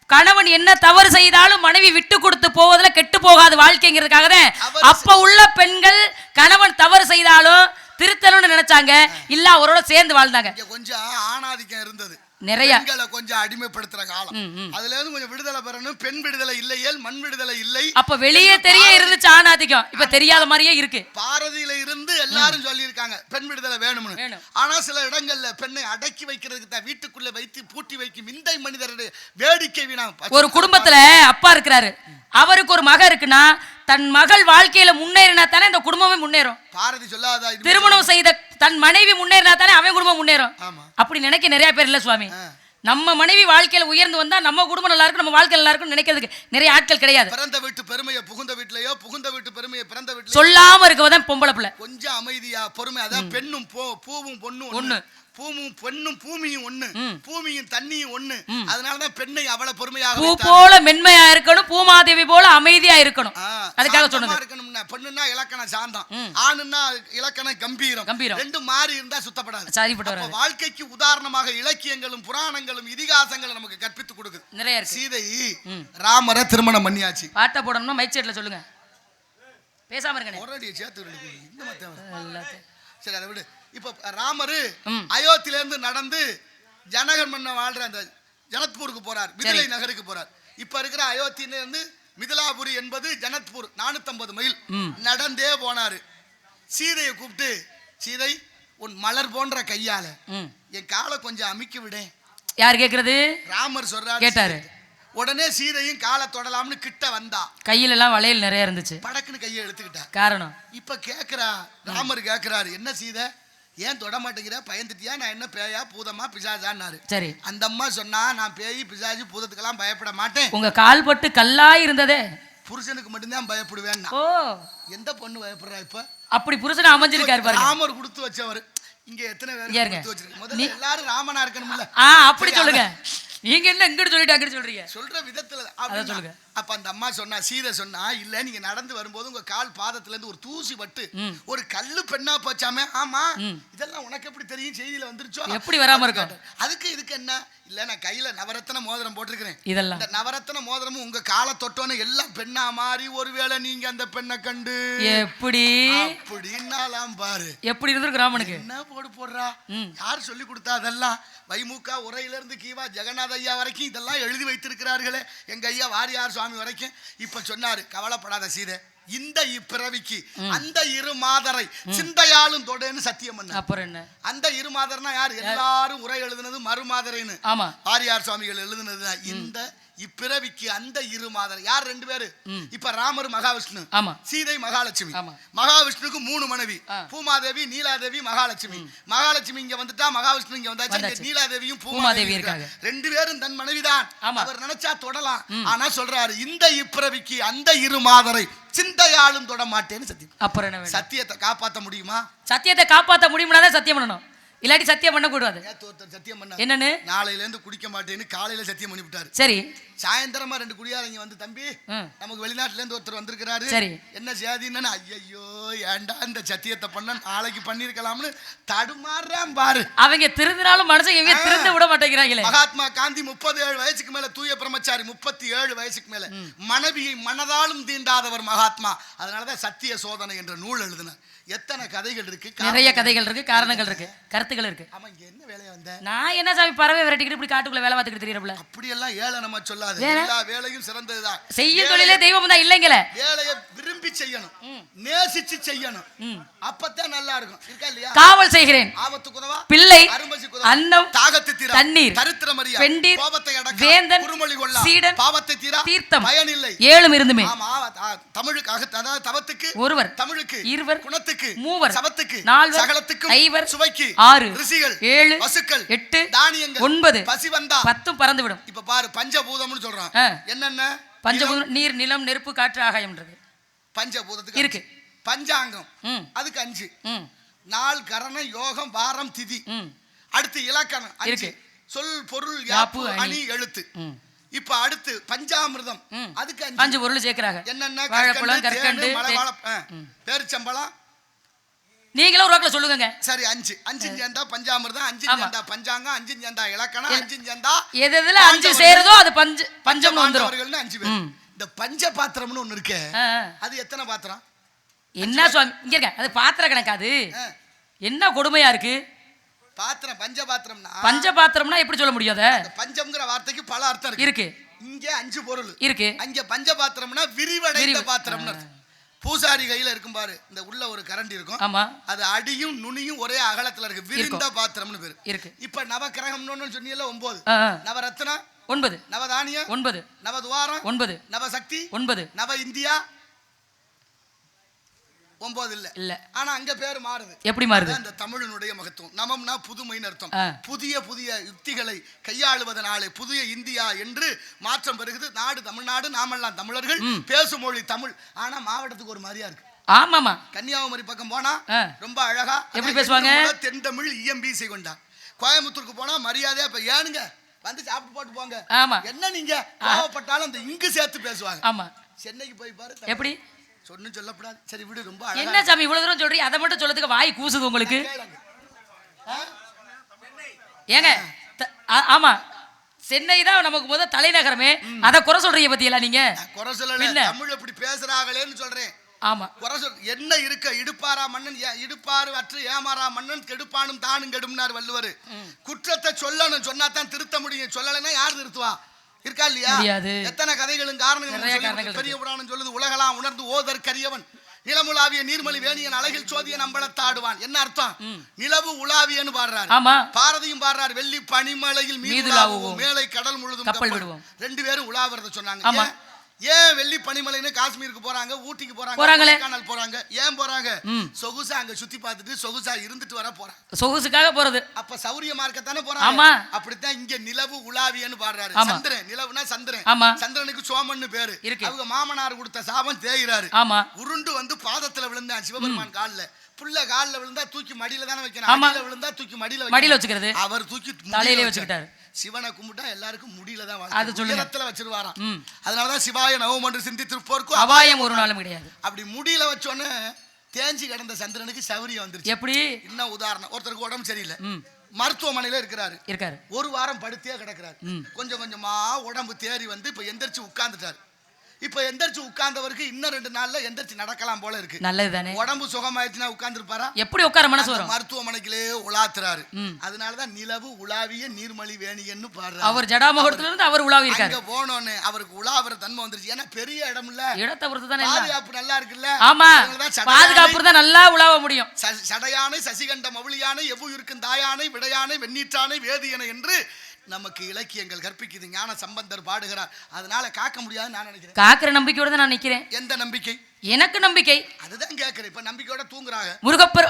கணவன் என்ன தவறு செய்தாலும் மனைவி விட்டு கொடுத்து போவதில் கெட்டு போகாது வாழ்க்கைங்கிறதுக்காக தான் அப்ப உள்ள பெண்கள் கணவன் தவறு செய்தாலும் திருத்தணும்னு நினைச்சாங்க, இல்ல அவரோட சேர்ந்து வாழ்ந்தாங்க. கொஞ்சம் ஆணாதிக்கம் இருந்தது நிறைய, கொஞ்சம் அடிமைப்படுத்துற காலம். அதுல இருந்து கொஞ்சம் விடுதலை பெறணும். பெண் விடுதலை இல்லையேல் மண் விடுதலை இல்லை. அப்ப வெளியே தெரிய இருந்துச்சு ஆணாதிக்கம், இப்ப தெரியாத மாதிரியே இருக்கு. பாரதியில இருந்து எல்லாரும் சொல்லி இருக்காங்க பெண் விடுதலை வேணும்னு. ஆனா சில இடங்கள்ல பெண்ணை அடக்கி வைக்கிறதுக்கு தான் வீட்டுக்குள்ள வைத்து பூட்டி வைக்கும் விந்தை மனிதருடைய வேடிக்கை வீணா. ஒரு குடும்பத்துல அப்பா இருக்கிறாரு, அவருக்கு ஒரு மக இருக்குன்னா தன் மகள் வாழ்க்கையில முன்னேறினா தானே இந்த குடும்பமே முன்னேறும். பாரதி சொல்லாதா? திருமணம் செய்த தன் மனைவி முன்னேறினா தானே அவன் குடும்பம் முன்னேறும். அப்படி நினைக்க நிறைய பேர் இல்ல சுவாமி. நம்ம மனைவி வாழ்க்கையில உயர்ந்து வந்தா நம்ம குடும்பம் நல்லா இருக்கும், நம்ம வாழ்க்கை நல்லா இருக்கும் நினைக்கிறதுக்கு நிறைய ஆட்கள் கிடையாது. பிறந்த வீட்டு பெருமையை புகுந்த வீட்லயோ, புகுந்த வீட்டு பெருமையை பிறந்த வீட்டுல சொல்லாம இருக்கவதான் பொம்பளை பிள்ளை. கொஞ்சம் அமைதியா பொறுமை. அதான் பெண்ணும் பூவும் பொண்ணும் ஒண்ணு, பூமும் பெண்ணும் பூமியும் ஒண்ணு, பூமியும் தண்ணியும் ஒண்ணு. அதனாலதான் பெண்ணை அவ்வளவு பொறுமையாக, பூ போல மென்மையா இருக்கணும், பூமாதேவி போல அமைதியா இருக்கணும். அதுக்காக சொன்னது. இருக்கணும்னா பெண்ணுன்னா இலக்கண சாந்தம், ஆணுன்னா இலக்கண கம்பீரம். ரெண்டும் மாறி இருந்தா சுத்தப்படாது, சரிப்பட்டு. வாழ்க்கைக்கு உதாரணமாக இலக்கியங்களும் புராணங்களும் இதிகாசங்களும் நமக்கு கற்பித்து கொடுக்குது நிறைய இருக்கு. சீதை ராமரை திருமணம் பண்ணியாச்சு. பாட்ட போடணும்னா மைக் செட்ல சொல்லுங்க, பேசாம இருங்க. ஒரேடியே சேர்த்து இந்த மத்த சரி அதை விடு. இப்ப ராமரு அயோத்தியில இருந்து நடந்து ஜனகர் மன்ன வாழ்ற அந்த ஜனத்பூருக்கு போறார், மிதிலை நகருக்கு போறார். இப்ப இருக்கிற அயோத்தியில இருந்து மிதிலாபுரி என்பது ஜனத்பூர் 450 மைல் நடந்தே போனாரு. சீதையை கூப்பிட்டு, சீதை உன் மலர் போன்ற கையால ம். என் காலை கொஞ்சம் அமுக்கி விடேன். யார் கேக்குறது? ராமர் சொல்றாரு. கேட்டாரு. உடனே சீதையும் காலை தொடலாம்னு கிட்ட வந்தா. கையில எல்லாம் வளையல் நிறைய இருந்துச்சு. படக்குன்னு கையை எடுத்துக்கிட்டா. காரணம் இப்ப கேக்குறா, ராமர் கேக்குறாரு, என்ன சீதை ஏன் தொட மாட்டேங்கிற, பயந்துட்டியா, நான் என்ன பேயா பூதமா பிசாசான்னாரு. சரி. அந்த அம்மா சொன்னா, நான் பேய் பிசாஜி பூதத்துக்கெல்லாம் பயப்பட மாட்டேன், உங்க கால் பட்டு கல்லாய் இருந்ததே புருஷனுக்கு மட்டும்தான் பயப்படுவேன். ஓ, எந்த பொண்ணு பயப்படுறா இப்ப? அப்படி புருஷனை அமைஞ்சிருக்காரு பாருங்க. ராமர் கொடுத்து வச்சவர். இங்க எத்தனை பேர் கொடுத்து வச்சிருக்கு? முதல்ல எல்லாரும் ராமனா இருக்கணும்ல. அப்படி சொல்லுங்க. நீங்க என்ன இங்கிட்டு சொல்லிட்டு அங்கிட்டு சொல்றீங்க? சொல்ற விதத்துல சொல்லுங்க. அப்ப அந்த அம்மா சொன்னா, சீதை சொன்னா, இல்ல நீங்க நடந்து வரும்போது உங்க கால் பாதத்துல இருந்து ஒரு தூசி பட்டு ஒரு கல்லு பெண்ணா போச்சாமே. ஆமா, இதெல்லாம் உனக்கு எப்படி தெரியும்? செய்தியில வந்துருச்சோ? எப்படி வராம இருக்கும்? அதுக்கு இதுக்கு என்ன? இல்ல நான் கையில நவரத்ன மோதிரம் போட்டிருக்கிறேன். இதெல்லாம் இந்த நவரத்ன மோதிரமும் உங்க காலை தொட்டோன்னு எல்லாம் பெண்ணா மாறி, ஒருவேளை நீங்க அந்த பெண்ணை கண்டு எப்படி அப்படின்னாலாம் பாரு. எப்படி இருந்திருக்கு ராமனுக்கு? என்ன போடுறா? யார் சொல்லி கொடுத்தா? அதெல்லாம் வைமுக உரையில இருந்து கீவா ஜெகநாத ஐயா வரைக்கும் இதெல்லாம் எழுதி வைத்திருக்கிறார்களே, எங்க ஐயா வாரியார் சுவாமி வரைக்கும். இப்ப சொன்னாரு, கவலைப்படாத சீதை, இந்த இப்பிறவிக்கு அந்த இரு மாதரை சிந்தையாலும் தொடன்னு சத்தியம் பண்ண. அப்புறம் என்ன? அந்த இரு மாதர்னா யார்? எல்லாரும் உரை எழுதுனது மறுமாதரைன்னு. ஆமா, வாரியார் சுவாமிகள் எழுதுனதுதான். இந்த இப்பிறவிக்கு அந்த இரு மாதர் யார்? 2 பேரு. இப்ப ராமர் மகாவிஷ்ணு, சீதை மகாலட்சுமி. மகாவிஷ்ணுக்கு 3 மனைவி, பூமாதேவி, நீலாதேவி, மகாலட்சுமி. மகாலட்சுமி இங்க வந்துட்டா, மகாவிஷ்ணு இங்க வந்தாச்சு. நீலாதேவியும் பூமாதேவி இருக்காங்க. 2 பேரும் தன் மனைவிதான். அவர் நினைச்சா தொடலாம். ஆனா சொல்றாரு, இந்த இப்பிறவிக்கு அந்த இரு மாதரை சிந்தையாலும் தொட மாட்டேன்னு சத்தியம். அப்புறம் என்ன? சத்தியத்தை காப்பாற்ற முடியுமா? சத்தியத்தை காப்பாற்ற முடியும்னாதான் சத்தியம் பண்ணணும், இல்லாட்டி சத்தியம் பண்ண கூடாது. சத்தியம் பண்ண என்னன்னு? நாளையில இருந்து குடிக்க மாட்டேன்னு காலையில சத்தியம் பண்ணி விட்டாரு. சரி. சாயந்தரமா 2 குடியாரங்க வந்து, தம்பி நமக்கு வெளிநாட்டுல இருந்து ஒருத்தர் வந்திருக்கிறாரு, சரி என்ன சேதின்னு. ஐயோ ஏண்டா இந்த சத்தியத்தை பண்ண, நாளைக்கு பண்ணிருக்கலாம்னு தடுமாறுறான் பாரு. அவங்க திருந்தினாலும் மனுஷன் இவங்க திருந்த விட மாட்டேங்கிறாங்களே. மகாத்மா காந்தி 37 வயசுக்கு மேல தூய பிரம்மச்சாரி, 37 வயசுக்கு மேல மனைவியை மனதாலும் தீண்டாதவர் மகாத்மா. அதனாலதான் சத்திய சோதனை என்ற நூல் எழுதினார். எத்தனை கதைகள் இருக்கு, நிறைய கதைகள் இருக்கு, காரணங்கள் இருக்கு, கருத்துக்கள் இருக்கு. ஆமா, இங்க என்ன வேலையா வந்த? நான் என்ன சாமி பறவை விரட்டிக்கிட்டு இப்படி காட்டுக்குள்ள வேலை பார்த்துக்கிட்டு தெரியறப்பல. அப்படி எல்லாம் ஏழை நம்ம சொல்லாது. எல்லா வேலையும் சிறந்ததுதான். செய்யும் தொழிலே தெய்வம் தான் இல்லைங்களே. வேலையை விரும்பி செய்யணும், நேசிச்சு செய்யணும், அப்பதான் நல்லா இருக்கும். இருக்கா இல்லையா? காவல் செய்கிறேன், ஆபத்து குதவா, பிள்ளை அரும்பசி குதவா, அன்னம் தாகத்தை தீரா, தண்ணீர் தரித்திர மரியா, பெண்டீர் கோபத்தை அடக்க, வேந்தன் குருமொழி கொள்ளா, சீடன் பாவத்தை தீரா, தீர்த்தம் பயனில்லை, 7 இருந்துமே. ஆமா, தமிழுக்கு அதாவது தவத்துக்கு ஒருவர், தமிழுக்கு இருவர், குணத்துக்கு மூவர், சபத்துக்கு 4, சகலத்துக்கு ஐவர், சுவைக்கு 6, ரிஷிகள் 7, பசுக்கள் 8, தானியங்கள் 9, பசி வந்தா 10 பறந்து விடும். இப்ப பாரு, பஞ்சபூதம்னு சொல்றான். என்னென்ன? பஞ்சபூதம் நீர், நிலம், நெருப்பு, காற்று, ஆகாயம்ன்றது பஞ்சபூதத்துக்கு இருக்கு. பஞ்சாங்கம் அதுக்கு 5. நாள், கரணம், யோகம், வாரம், திதி. அடுத்து இலக்கணம் 5. சொல், பொருள், யாப்பு, அணி, எழுத்து. இப்ப அடுத்து பஞ்சாமிர்தம் அதுக்கு 5 பொருள் சேர்க்கிறாங்க. என்னென்ன? வாழைப்பழம், கற்கண்டு, பேரிச்சம்பழம். நீங்களும் ரோட்ல சொல்லுங்க. சரி, 5 சேர்ந்தா பஞ்சாமிர்தம், 5 சேர்ந்தா பஞ்சாங்கம், 5 சேர்ந்தா இலக்கணம், 5 சேர்ந்தா எதுல 5 சேருதோ அது பஞ்சம் வந்துரும். 5 பேர். இந்த பஞ்ச பாத்திரம்னு ஒண்ணு இருக்கு, அது எத்தனை பாத்திரம்? என்ன சுவாமி இங்க இருக்க, அது பாத்திர கணக்காது. என்ன கொடுமையா இருக்கு பாத்திரம்? பஞ்ச பாத்திரம்னா, பஞ்ச பாத்திரம்னா எப்படி சொல்ல முடியாத? பஞ்சம்ங்கிற வார்த்தைக்கு பல அர்த்தம் இருக்கு. இங்க 5 பொருள் இருக்கு. அங்க பஞ்ச பாத்திரம்னா விரிவடைந்த பாத்திரம்னு அர்த்தம். பூசாரி கையில இருக்கும் பாரு, இந்த உள்ள ஒரு கரண்டி இருக்கும். ஆமா, அது அடியும் நுனியும் ஒரே அகலத்துல இருக்கு, விரிந்த பாத்திரம்னு பேரு இருக்கு. இப்ப நவக்கிரகம்னு சொன்னீங்கல்ல 9, நவரத்னம் 9, நவதானியம் 9, நவதுவாரம் 9, நவசக்தி 9, நவ இந்தியா 9 இல்ல. ஆனா அங்க பேர் மாறுது. எப்படி மாறுது? அந்த தமிழினுடைய மகத்துவம். நமம்னா புதுமைன்னு அர்த்தம். புதிய புதிய யுக்திகளை கையாளுவதனாலே புதிய இந்தியா என்று மாற்றம் பெறுகிறது. நாடு தமிழ்நாடு, நாமெல்லாம் தமிழர்கள், பேசும் மொழி தமிழ். ஆனா மாவட்டத்துக்கு ஒரு மாதிரியா இருக்கு. ஆமாமா, கன்னியாகுமரி பக்கம் போனா ரொம்ப அழகா எப்படி பேசுவாங்க, தென் தமிழ் இஎம்பிசி கொண்டா. கோயம்புத்தூருக்கு போனா மரியாதையா இப்ப ஏனுங்க வந்து சாப்பிட்டு போட்டு போங்க. ஆமா, என்ன நீங்க கோவப்பட்டாலும் அந்த இங்கு சேர்த்து பேசுவாங்க. ஆமா, சென்னைக்கு போய் பாரு எப்படி சொன்னு சொல்லப்படாது. சரி விடு, ரொம்ப அழகா. என்ன சாமி இவ்வளவு தூரம் சொல்றீங்க, அதை மட்டும் சொல்லதுக்கு வாய் கூசுது உங்களுக்கு. ஏங்க ஆமா, சென்னை தான் நமக்கு முதல் தலைநகரமே, அதை குறை சொல்றீங்க பத்தியெல்லாம் நீங்க. குறை சொல்லல, தமிழ் எப்படி பேசுறாங்களேன்னு சொல்றேன். ஆமா, குறை சொல். என்ன இருக்க, இடுப்பாரா மன்னன், இடுப்பாறு அற்று ஏமாறா மன்னன், கெடுப்பானும் தானும் கெடும்னார் வள்ளுவர். குற்றத்தை சொல்லணும், சொன்னா தான் திருத்த முடியும், சொல்லலைன்னா யார் திருத்துவா? இருக்கா இல்லையா? எத்தனை கதைகளும் காரணங்கள் பெரிய புராணம் சொல்லுது. உலகலாம் உணர்ந்து ஓதற்கரியவன் நிலமுலாவிய நீர்மலி வேணியன் அழகில் சோதியன் அம்பலத்தாடுவான். என்ன அர்த்தம்? நிலவு உலாவியன்னு பாடுறாரு. ஆமா. பாரதியும் பாடுறாரு. வெள்ளி பனிமலையில் மீதுலாவுவோம், மேலை கடல் முழுதும் கப்பல் விடுவோம். ரெண்டு பேரும் உலாவறத சொன்னாங்க. ஏன் வெள்ளி பனிமலைன்னு காஷ்மீருக்கு போறாங்க, ஊட்டிக்கு போறாங்க, கொடைக்கானல் போறாங்க? ஏன் போறாங்க? சொகுசா அங்க சுத்தி பார்த்துட்டு சொகுசா இருந்துட்டு வர போறாங்க. சொகுசுக்காக போறது. அப்ப சௌரியமா இருக்கத்தானே போறாங்க. ஆமா. அப்படித்தான் இங்க நிலவு உலாவியன்னு பாடுறாரு. சந்திரன், நிலவுனா சந்திரன். ஆமா. சந்திரனுக்கு சோமன்னு பேரு. இருக்கு. அவங்க மாமனார் கொடுத்த சாபம் தேய்கிறாரு. ஆமா. உருண்டு வந்து பாதத்துல விழுந்தான் சிவபெருமான் கால்ல. புள்ள கால்ல விழுந்தா தூக்கி மடியில தானே வைக்கணும். அடியில விழுந்தா தூக்கி மடியில வச்சுக்கிறது. அவர் தூக்கி தலையிலே வச்சுக்கிட்டாரு. சிவனை கும்பிட்டா எல்லாருக்கும் முடியல தான் அது உயரத்துல வச்சிருவாராம். அதனாலதான் சிவாய நவம் என்று சிந்தித்திருப்போருக்கு அபாயம் ஒரு நாளும் கிடையாது. அப்படி முடியல வச்சோன்னு தேஞ்சி கிடந்த சந்திரனுக்கு சௌரியம் வந்துருச்சு. எப்படி? இன்னும் உதாரணம், ஒருத்தருக்கு உடம்பு சரியில்லை, மருத்துவமனையில இருக்காரு. ஒரு வாரம் படுத்தே கிடக்குறாரு. கொஞ்சம் கொஞ்சமா உடம்பு தேறி வந்து இப்ப எந்திரிச்சு உட்கார்ந்துட்டாரு. இப்ப எந்திரிச்சு உட்கார்ந்தவருக்கு இன்னும் 2 நாள்ல எந்திரிச்சு நடக்கலாம் போல இருக்கு. நல்லதுதானே. உடம்பு சுகமாயிடுச்சுன்னா உட்கார்ந்து இருப்பாரா? எப்படி உட்கார மனசு வரும்? மருத்துவமனைக்குள்ளே உலாத்துறாரு. அதனாலதான் நிலவு உலாவிய நீர்மலி வேணியன்னு பாடுறாரு. அவர் ஜடாமகுடத்துல இருந்து அவர் உலாவி இருக்காரு. அங்க போனோன்னு அவருக்கு உலாவற தன்மை வந்துருச்சு. ஏன்னா பெரிய இடம் இல்ல, இடத்தை பொறுத்து தானே. பாதுகாப்பு நல்லா இருக்குல்ல. ஆமா, பாதுகாப்பு தான் நல்லா உலாவ முடியும். சடையானை சசிகண்ட மவுளியானை எவ்வுயிருக்கும் தாயானை விடையானை வெண்ணீற்றானை வேதியனை என்று நமக்கு இலக்கியங்கள் கற்பிக்குது. ஞான சம்பந்தர் பாடுகிறார். அதனால காக்க முடியாதுன்னு நான் நினைக்கிறேன். காக்கிற நம்பிக்கையோட தான் நான் நிக்கிறேன். எந்த நம்பிக்கை? எனக்கு நம்பிக்கை. அதுதான் கேட்கிறேன். இப்ப நம்பிக்கையோட தூங்குறாங்க. முருகப்பெரு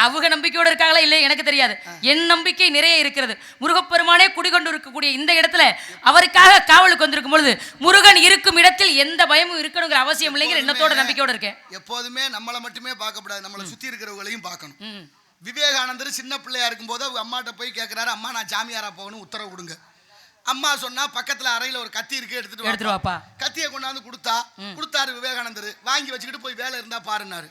அவங்க நம்பிக்கையோட இருக்காங்களா இல்லை எனக்கு தெரியாது. என் நம்பிக்கை நிறைய இருக்கிறது. முருகப்பெருமானே குடிகொண்டு இருக்கக்கூடிய இந்த இடத்துல அவருக்காக காவலுக்கு வந்திருக்கும் பொழுது முருகன் இருக்கும் இடத்தில் எந்த பயமும் இருக்கணுங்கிற அவசியம் இல்லைங்கிற எண்ணத்தோட நம்பிக்கையோட இருக்கேன். எப்போதுமே நம்மளை மட்டுமே பார்க்கக்கூடாது, நம்மளை சுத்தி இருக்கிறவங்களையும் பார்க்கணும். விவேகானந்தர் சின்ன பிள்ளையா இருக்கும் போது அவங்க அம்மாட்ட போய் கேட்கிறாரு, அம்மா நான் ஜாமியாரா போகணும், உத்தரவு கொடுங்க. அம்மா சொன்னா பக்கத்துல அறையில ஒரு கத்தி இருக்கு, எடுத்துட்டு வாப்பா. கத்தியை கொண்டாந்து கொடுத்தாரு விவேகானந்தர். வாங்கி வச்சுக்கிட்டு போய் வேலை இருந்தா பாருன்னாரு.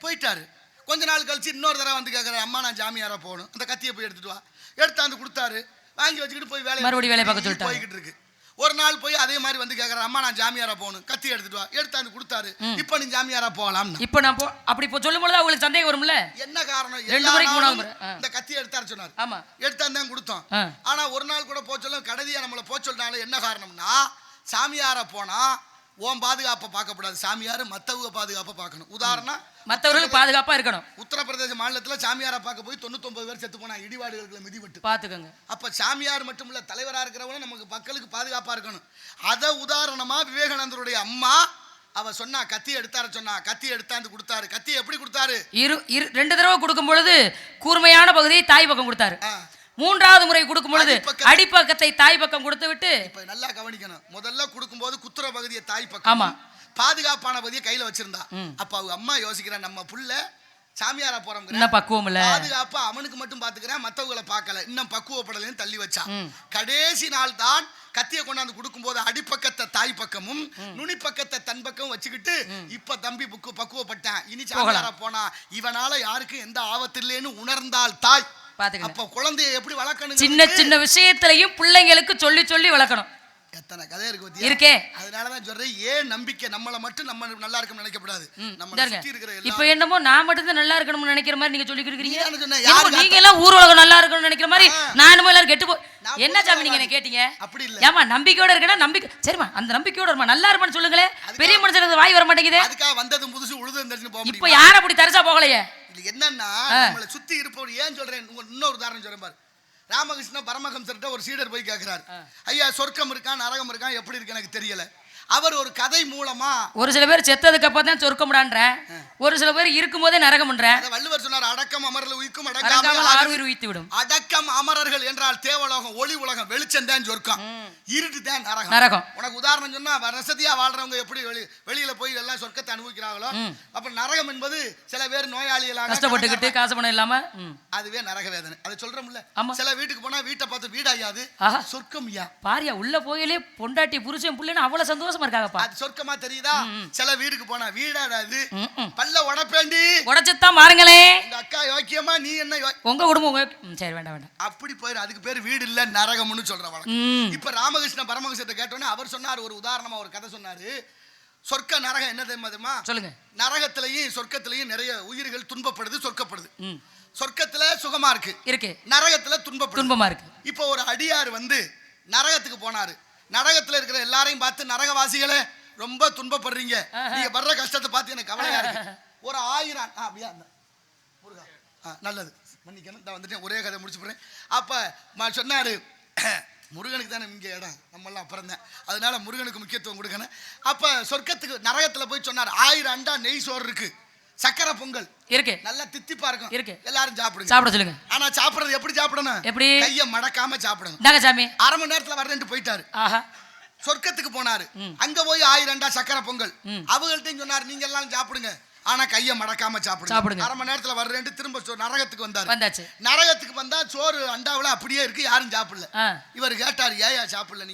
போயிட்டாரு. கொஞ்ச நாள் கழிச்சு இன்னொரு தடவை வந்து கேட்கிறாரு, அம்மா நான் ஜாமியாரா போகணும், அந்த கத்தியை போய் எடுத்துட்டு வா. எடுத்தாந்து கொடுத்தாரு. வாங்கி வச்சுக்கிட்டு போய் மறுபடியும் வேலை பார்க்க சொல்லிட்டு போய்கிட்டு இருக்கு. ஒரு நாள் போய் அதே மாதிரி வந்து கேட்கறாரு, அம்மா நான் ஜாமியாரா போகணும், கத்தி எடுத்துட்டு வா. எடுத்தாந்து கொடுத்தாரு. இப்ப நீ ஜாமியாரா போகலாம். இப்ப நான் அப்படி சொல்லும் பொழுது அவங்களுக்கு சந்தேகம் வரும்ல. என்ன காரணம்? 2 முறைக்கு இந்த கத்தியை எடுத்தாரு சொன்னாரு. ஆமா, எடுத்தாந்து தான் கொடுத்தோம். ஆனா ஒரு நாள் கூட போச்சொல்ல கடைசியா நம்மள போச்சொல்னால என்ன காரணம்னா, சாமியாரா போனா உன் பாதுகாப்பை பார்க்கப்படாது, சாமியார் மத்தவங்க பாதுகாப்பை பார்க்கணும். உதாரணம், மற்றவர்களுக்கு பாதுகாப்பா இருக்கணும். உத்தரப்பிரதேச மாநிலத்தில் சாமியாரை பார்க்க போய் 99 பேர் செத்து போனா இடிபாடுகளுக்கு மிதிவட்டு பார்த்துக்கோங்க. அப்ப சாமியார் மட்டும் இல்ல, தலைவரா இருக்கிறவங்க நமக்கு மக்களுக்கு பாதுகாப்பா இருக்கணும். அத உதாரணமா விவேகானந்தருடைய அம்மா அவ சொன்னா, கத்தி எடுத்தாரு சொன்னா, கத்தி எடுத்தாந்து கொடுத்தாரு. கத்தி எப்படி கொடுத்தாரு? 2 தடவை கொடுக்கும் பொழுது கூர்மையான பகுதியை தாய் பக்கம் கொடுத்தாரு. 3வது முறை கொடுக்கும் பொழுது அடிப்பக்கத்தை தாய் பக்கம் கொடுத்து விட்டு, இப்ப நல்லா கவனிக்கணும், முதல்ல கொடுக்கும் போது குத்துற பகுதியை தாய் பக்கம், ஆமா, பாதுகாப்பான பகுதியை கையில வச்சிருந்தா. அப்ப அவங்க அம்மா யோசிக்கிறான், நம்ம புள்ள சாமியாரா போறோம், இன்னும் பக்குவம் இல்ல, பாதுகாப்பா அவனுக்கு மட்டும் பாத்துக்கிறேன், மத்தவங்களை பார்க்கல, இன்னும் பக்குவப்படலன்னு தள்ளி வச்சா. கடைசி நாள் தான் கத்தியை கொண்டாந்து கொடுக்கும் போது அடிப்பக்கத்தை தாய் பக்கமும் நுனி பக்கத்தை தன் பக்கம் வச்சுக்கிட்டு, இப்ப தம்பி பக்குவப்பட்டேன், இனி சாமியாரா போனா இவனால யாருக்கும் எந்த ஆபத்து இல்லைன்னு உணர்ந்தால் தாய். அப்ப குழந்தைய எப்படி வளர்க்கணும்? சின்ன சின்ன விஷயத்திலையும் பிள்ளைங்களுக்கு சொல்லி சொல்லி வளர்க்கணும். எத்தனை கதை இருக்கு இருக்கே. அதனாலதான் சொல்றேன், ஏன் நம்பிக்கை நம்மள மட்டும் நம்ம நல்லா இருக்கணும் நினைக்கப்படாது. நம்ம சுத்தி இருக்கிற இப்ப என்னமோ நான் மட்டும் தான் நல்லா இருக்கணும்னு நினைக்கிற மாதிரி நீங்க சொல்லி கொடுக்குறீங்க. நீங்க எல்லாம் ஊர் உலகம் நல்லா இருக்கணும்னு நினைக்கிற மாதிரி நானும் எல்லாரும் கெட்டு போ. என்ன சாமி நீங்க என்ன கேட்டீங்க? அப்படி இல்ல, ஏமா நம்பிக்கையோட இருக்கா? நம்பிக்கை சரிமா, அந்த நம்பிக்கையோட இருமா, நல்லா இருமான்னு சொல்லுங்களே. பெரிய மனுஷனுக்கு வாய் வர மாட்டேங்குது. அதுக்காக வந்தது புதுசு உழுது. இப்ப யாரும் அப்படி தரிசா போகலையே. என்னன்னா நம்மளை சுத்தி இருப்பவர். ஏன் சொல்றேன், இன்னொரு உதாரணம் சொல்றேன் பாரு. ராமகிருஷ்ண பரமஹம்சர்கிட்ட ஒரு சீடர் போய் கேட்கிறார், ஐயா சொர்க்கம் இருக்கா நரகம் இருக்கா எப்படி இருக்கு எனக்கு தெரியல. அவர் ஒரு கதை மூலமா, ஒரு சில பேர் செத்ததுக்கு அப்புறம் தான் சொர்க்கம்டான்ற, ஒரு சில பேர் இருக்கும் போதே நரகம்ன்ற. வள்ளுவர் சொன்னார், அடக்கம் அமரர்கள் உயிக்கும் அடங்காமல் உயித்து விடும். அடக்கம் அமரர்கள் என்றால் தேவலோகம், ஒளி உலகம், வெளிச்சம் தான் சொர்க்கம், இருட்டு தான் நரகம். உனக்கு உதாரணம் சொன்னா, வசதியா வாழ்றவங்க எப்படி வெளியில போய் எல்லாம் சொர்க்கத்தை அனுபவிக்கிறாங்களோ, அப்ப நரகம் என்பது சில பேர் நோயாளிகளாக கஷ்டப்பட்டுக்கிட்டு காசு பணம் இல்லாம, அதுவே நரக வேதனை. அதை சொல்றோம்ல, சில வீட்டுக்கு போனா வீட்டை பார்த்து வீடாயாது சொர்க்கம். பாரியா உள்ள போயிலே பொண்டாட்டி புருஷன் புள்ளன்னு அவ்வளவு சந்தோஷமா இருக்காங்கப்பா. அது சொர்க்கமா தெரியுதா? சில வீட்டுக்கு போனா வீடாடாது, பல்ல உடைப்பேண்டி உடைச்சுதான் பாருங்களே. இந்த அக்கா யோக்கியமா, நீ என்ன உங்க குடும்பம் சரி வேண்டாம் அப்படி போயிரு. அதுக்கு பேர் வீடு இல்ல நரகம்னு சொல்ற வழக்கம். இப்ப ராமகிருஷ்ண பரமஹம்சத்தை கேட்டோன்னே அவர் சொன்னார், ஒரு உதாரணமா ஒரு கதை சொன்னாரு. சொர்க்க நரகம் என்ன தெரியுமா? சொல்லுங்க. நரகத்திலையும் சொர்க்கத்திலையும் நிறைய உயிர்கள் துன்பப்படுது, சொர்க்கப்படுது. சொர்க்கத்துல சுகமா இருக்கு, நரகத்துல துன்பமா இருக்கு. இப்ப ஒரு அடியார் வந்து நரகத்துக்கு போனாரு. நரகத்துல இருக்கிற எல்லாரையும் பார்த்து, நரகவாசிகளே ரொம்ப துன்பப்படுறீங்க, நீங்க வர்ற கஷ்டத்தை பார்த்து எனக்கு கவலையா இருக்கு, ஒரு 1000 அப்படியா முருகா நல்லது மன்னிக்கணும் நான் வந்துட்டேன் ஒரே கதை முடிச்சு போறேன். அப்ப சொன்னாரு முருகனுக்கு தானே இங்கே இடம் நம்மளாம் அப்புறம் தான், அதனால முருகனுக்கு முக்கியத்துவம் கொடுக்கணும். அப்ப சொர்க்கத்துக்கு நரகத்துல போய் சொன்னார் 1000 அண்டா நெய் சோறு இருக்கு, சக்கரை பொங்கல் இருக்கு, நல்லா தித்திப்பா இருக்கும் இருக்கு, எல்லாரும் சாப்பிடுங்க. சாப்பிட சொல்லுங்க. ஆனா சாப்பிடுறது எப்படி சாப்பிடணும்? எப்படி? கையை மடக்காம சாப்பிடணும். தாங்க சாமி. அரை மணி நேரத்துல வரேன்ட்டு போயிட்டாரு. ஆஹா. சொர்க்கத்துக்கு போனாரு. அங்க போய் 1000 அண்டா சக்கரை பொங்கல் அவங்கள்ட்டையும் சொன்னாரு நீங்க எல்லாம் சாப்பிடுங்க, ஆனா கையை மடக்காம சாப்பிடுங்க. அரை மணி நேரத்துல வர்றேன்ட்டு திரும்ப நரகத்துக்கு வந்தாரு. நரகத்துக்கு வந்தா சோறு அண்டாவுல அப்படியே இருக்கு, யாரும் சாப்பிடல. இவர் கேட்டாரு ஏயா சாப்பிடல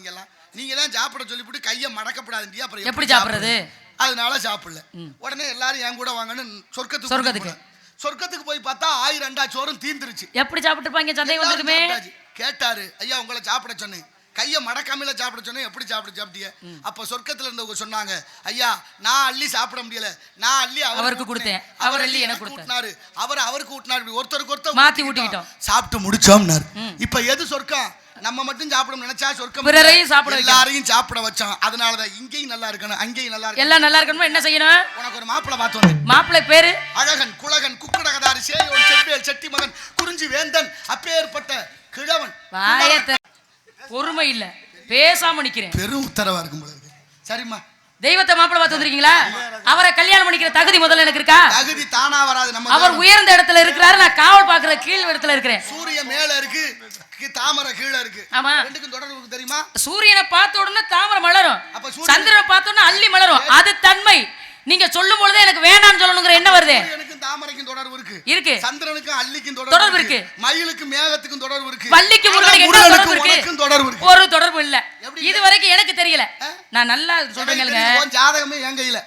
நீங்க தான் சாப்பிட சொல்லிவிட்டு கையை மடக்கப்படாதுண்டியா, அப்புறம் எப்படி சாப்பிடுறது? அதனால சாப்பிடல. உடனே எல்லாரும் என் கூட வாங்கன்னு சொர்க்கத்துக்கு போய் பார்த்தா 1000 அண்டா சோறும் தீந்துருச்சு. எப்படி சாப்பிட்டுருப்பாங்க? சந்தேகம் வந்திருக்குமே. கேட்டாரு ஐயா உங்களை சாப்பிட சொன்னேன், கையை மடக்காமல சாப்பிட சொன்னேன், எப்படி சாப்பிட்டீங்க? அப்ப சொர்க்கத்துல இருந்தவங்க சொன்னாங்க ஐயா நான் அள்ளி சாப்பிட முடியல, நான் அள்ளி அவருக்கு கொடுத்தேன், அவர் அள்ளி எனக்கு கொடுத்தாரு, அவருக்கு ஊட்டினாரு, ஒருத்தருக்கு ஒருத்தர் மாத்தி ஊட்டிக்கிட்டோம், சாப்பிட்டு முடிச்சோம்னாரு. இப்ப எது சொர்க்கம்? நம்ம மட்டும் சாப்பிடணும் நினைச்சா சொர்க்கம், பிறரையும் சாப்பிட எல்லாரையும் சாப்பிட வச்சோம். அதனாலதான் இங்கேயும் நல்லா இருக்கணும், அங்கேயும் நல்லா இருக்கணும், எல்லாம் நல்லா இருக்கணும். என்ன செய்யணும்? உனக்கு ஒரு மாப்பிள்ளை பார்த்தோம். மாப்பிள்ளை பேரு அழகன், குலகன், குக்குடகதாரி, சேயோன், செவ்வேல், செட்டி மகன், குறிஞ்சி வேந்தன், அப்பேற்பட்ட கிழவன். பொறுமை இல்ல, பேசாம நிக்கிறேன். பெரும் உத்தரவா இருக்கும் போல இருக்கு. சரிம்மா, தெய்வத்தை மாப்பிள்ளை பார்த்து வந்திருக்கீங்களா? அவரை கல்யாணம் பண்ணிக்கிற தகுதி முதல்ல எனக்கு இருக்கா? தகுதி தானா வராது. நம்ம அவர் உயர்ந்த இடத்துல இருக்கிறாரு, நான் காவல் பாக்குற கீழ் இடத்துல இருக்கிறேன். சூரியன் மேல இருக்கு, தாமரை கீழே இருக்கு. ஆமா, ரெண்டுக்கும் தொடர்பு இருக்கு தெரியுமா? சூரியனை பார்த்த உடனே தாமரை மலரும், சந்திரனை பார்த்த உடனே அள்ளி மலரும். அது தன்மை. நீங்க சொல்லும் பொழுதே எனக்கு வேணாம்னு சொல்லணுங்கிற என்ன வருது? சூரியனுக்கும் தாமரைக்கும் தொடர்பு இருக்கு, சந்திரனுக்கும் அள்ளிக்கும் தொடர்பு இருக்கு, மயிலுக்கும் மேகத்துக்கும் தொடர்பு இருக்கு, வள்ளிக்கும் முருகனுக்கும் தொடர்பு இருக்கு. ஒரு தொடர்பு இல்ல, இது வரைக்கும் எனக்கு தெரியல. நான் நல்லா சொல்றேன், ஜாதகமே என் கையில.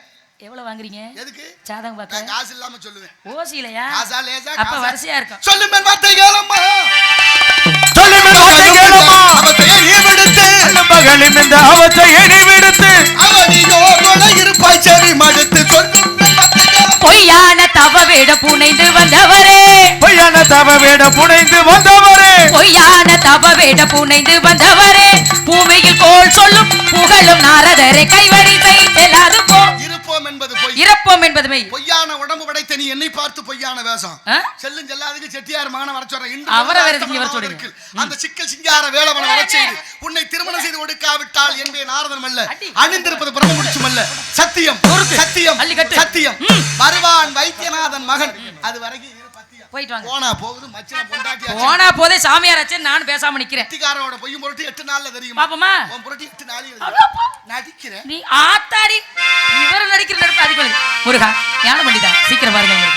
எவ்வளவு வாங்குறீங்க? எதுக்கு? ஜாதகம் பார்க்க காசு இல்லாம சொல்லுவேன். ஓசிலையா? காசா லேசா, அப்ப வரிசையா இருக்கும். சொல்லுமே வார்த்தை கேளம்மா, சொல்லுமே வார்த்தை கேளம்மா, அவத்தை நீ விடுத்து மகளின் இந்த அவத்தை நீ விடுத்து அவனியோட இருப்பாய் சரி மடுத்து சொல்லுமே வார்த்தை கேளம்மா. பொய்யான தவ வேட புனைந்து வந்தவரே, பொய்யான தவ வேட புனைந்து வந்தவரே, பொய்யான தவ வேட புனைந்து வந்தவரே, பூமியில் கோள் சொல்லும் புகழும் நாரதரை கைவரிசை செல்லாது போ. இருப்போம் என்பது பொய், இறப்போம் என்பது மெய். பொய்யான உடம்பு படைத்த நீ என்னை பார்த்து பொய்யான வேஷம் செல்லும் செல்லாதுக்கு செட்டியார் மகனை வர சொல்றேன். அவரை வர சொல்றீங்க. அந்த சிக்கல் சிங்கார வேலவனை வர செய்து உன்னை திருமணம் செய்து கொடுக்காவிட்டால் என்பே நாரதன் அல்ல, அணிந்திருப்பது பிரம்ம முடிச்சும் அல்ல, சத்தியம் சத்தியம் சத்தியம். வருவான் வைத்தியநாதன் மகன், அது வரைக்கும் போயிட்டு வாங்க. போனா போகுது மச்சன பொண்டாட்டி, போனா போதே சாமியார் ஆச்சு. நான் பேசாம நிக்கிறேன். கட்டிக்காரோட பொய்யும் பொருட்டி 8 நாள்ல தெரியும். பாப்பமா உன் பொருட்டி 8 நாளில நடிக்கிறேன். நீ ஆத்தாடி இவர நடிக்கிற நடிப்பு அதிகம். முருகா ஞானம் பண்ணிட்டா சீக்கிரம் பாருங்க.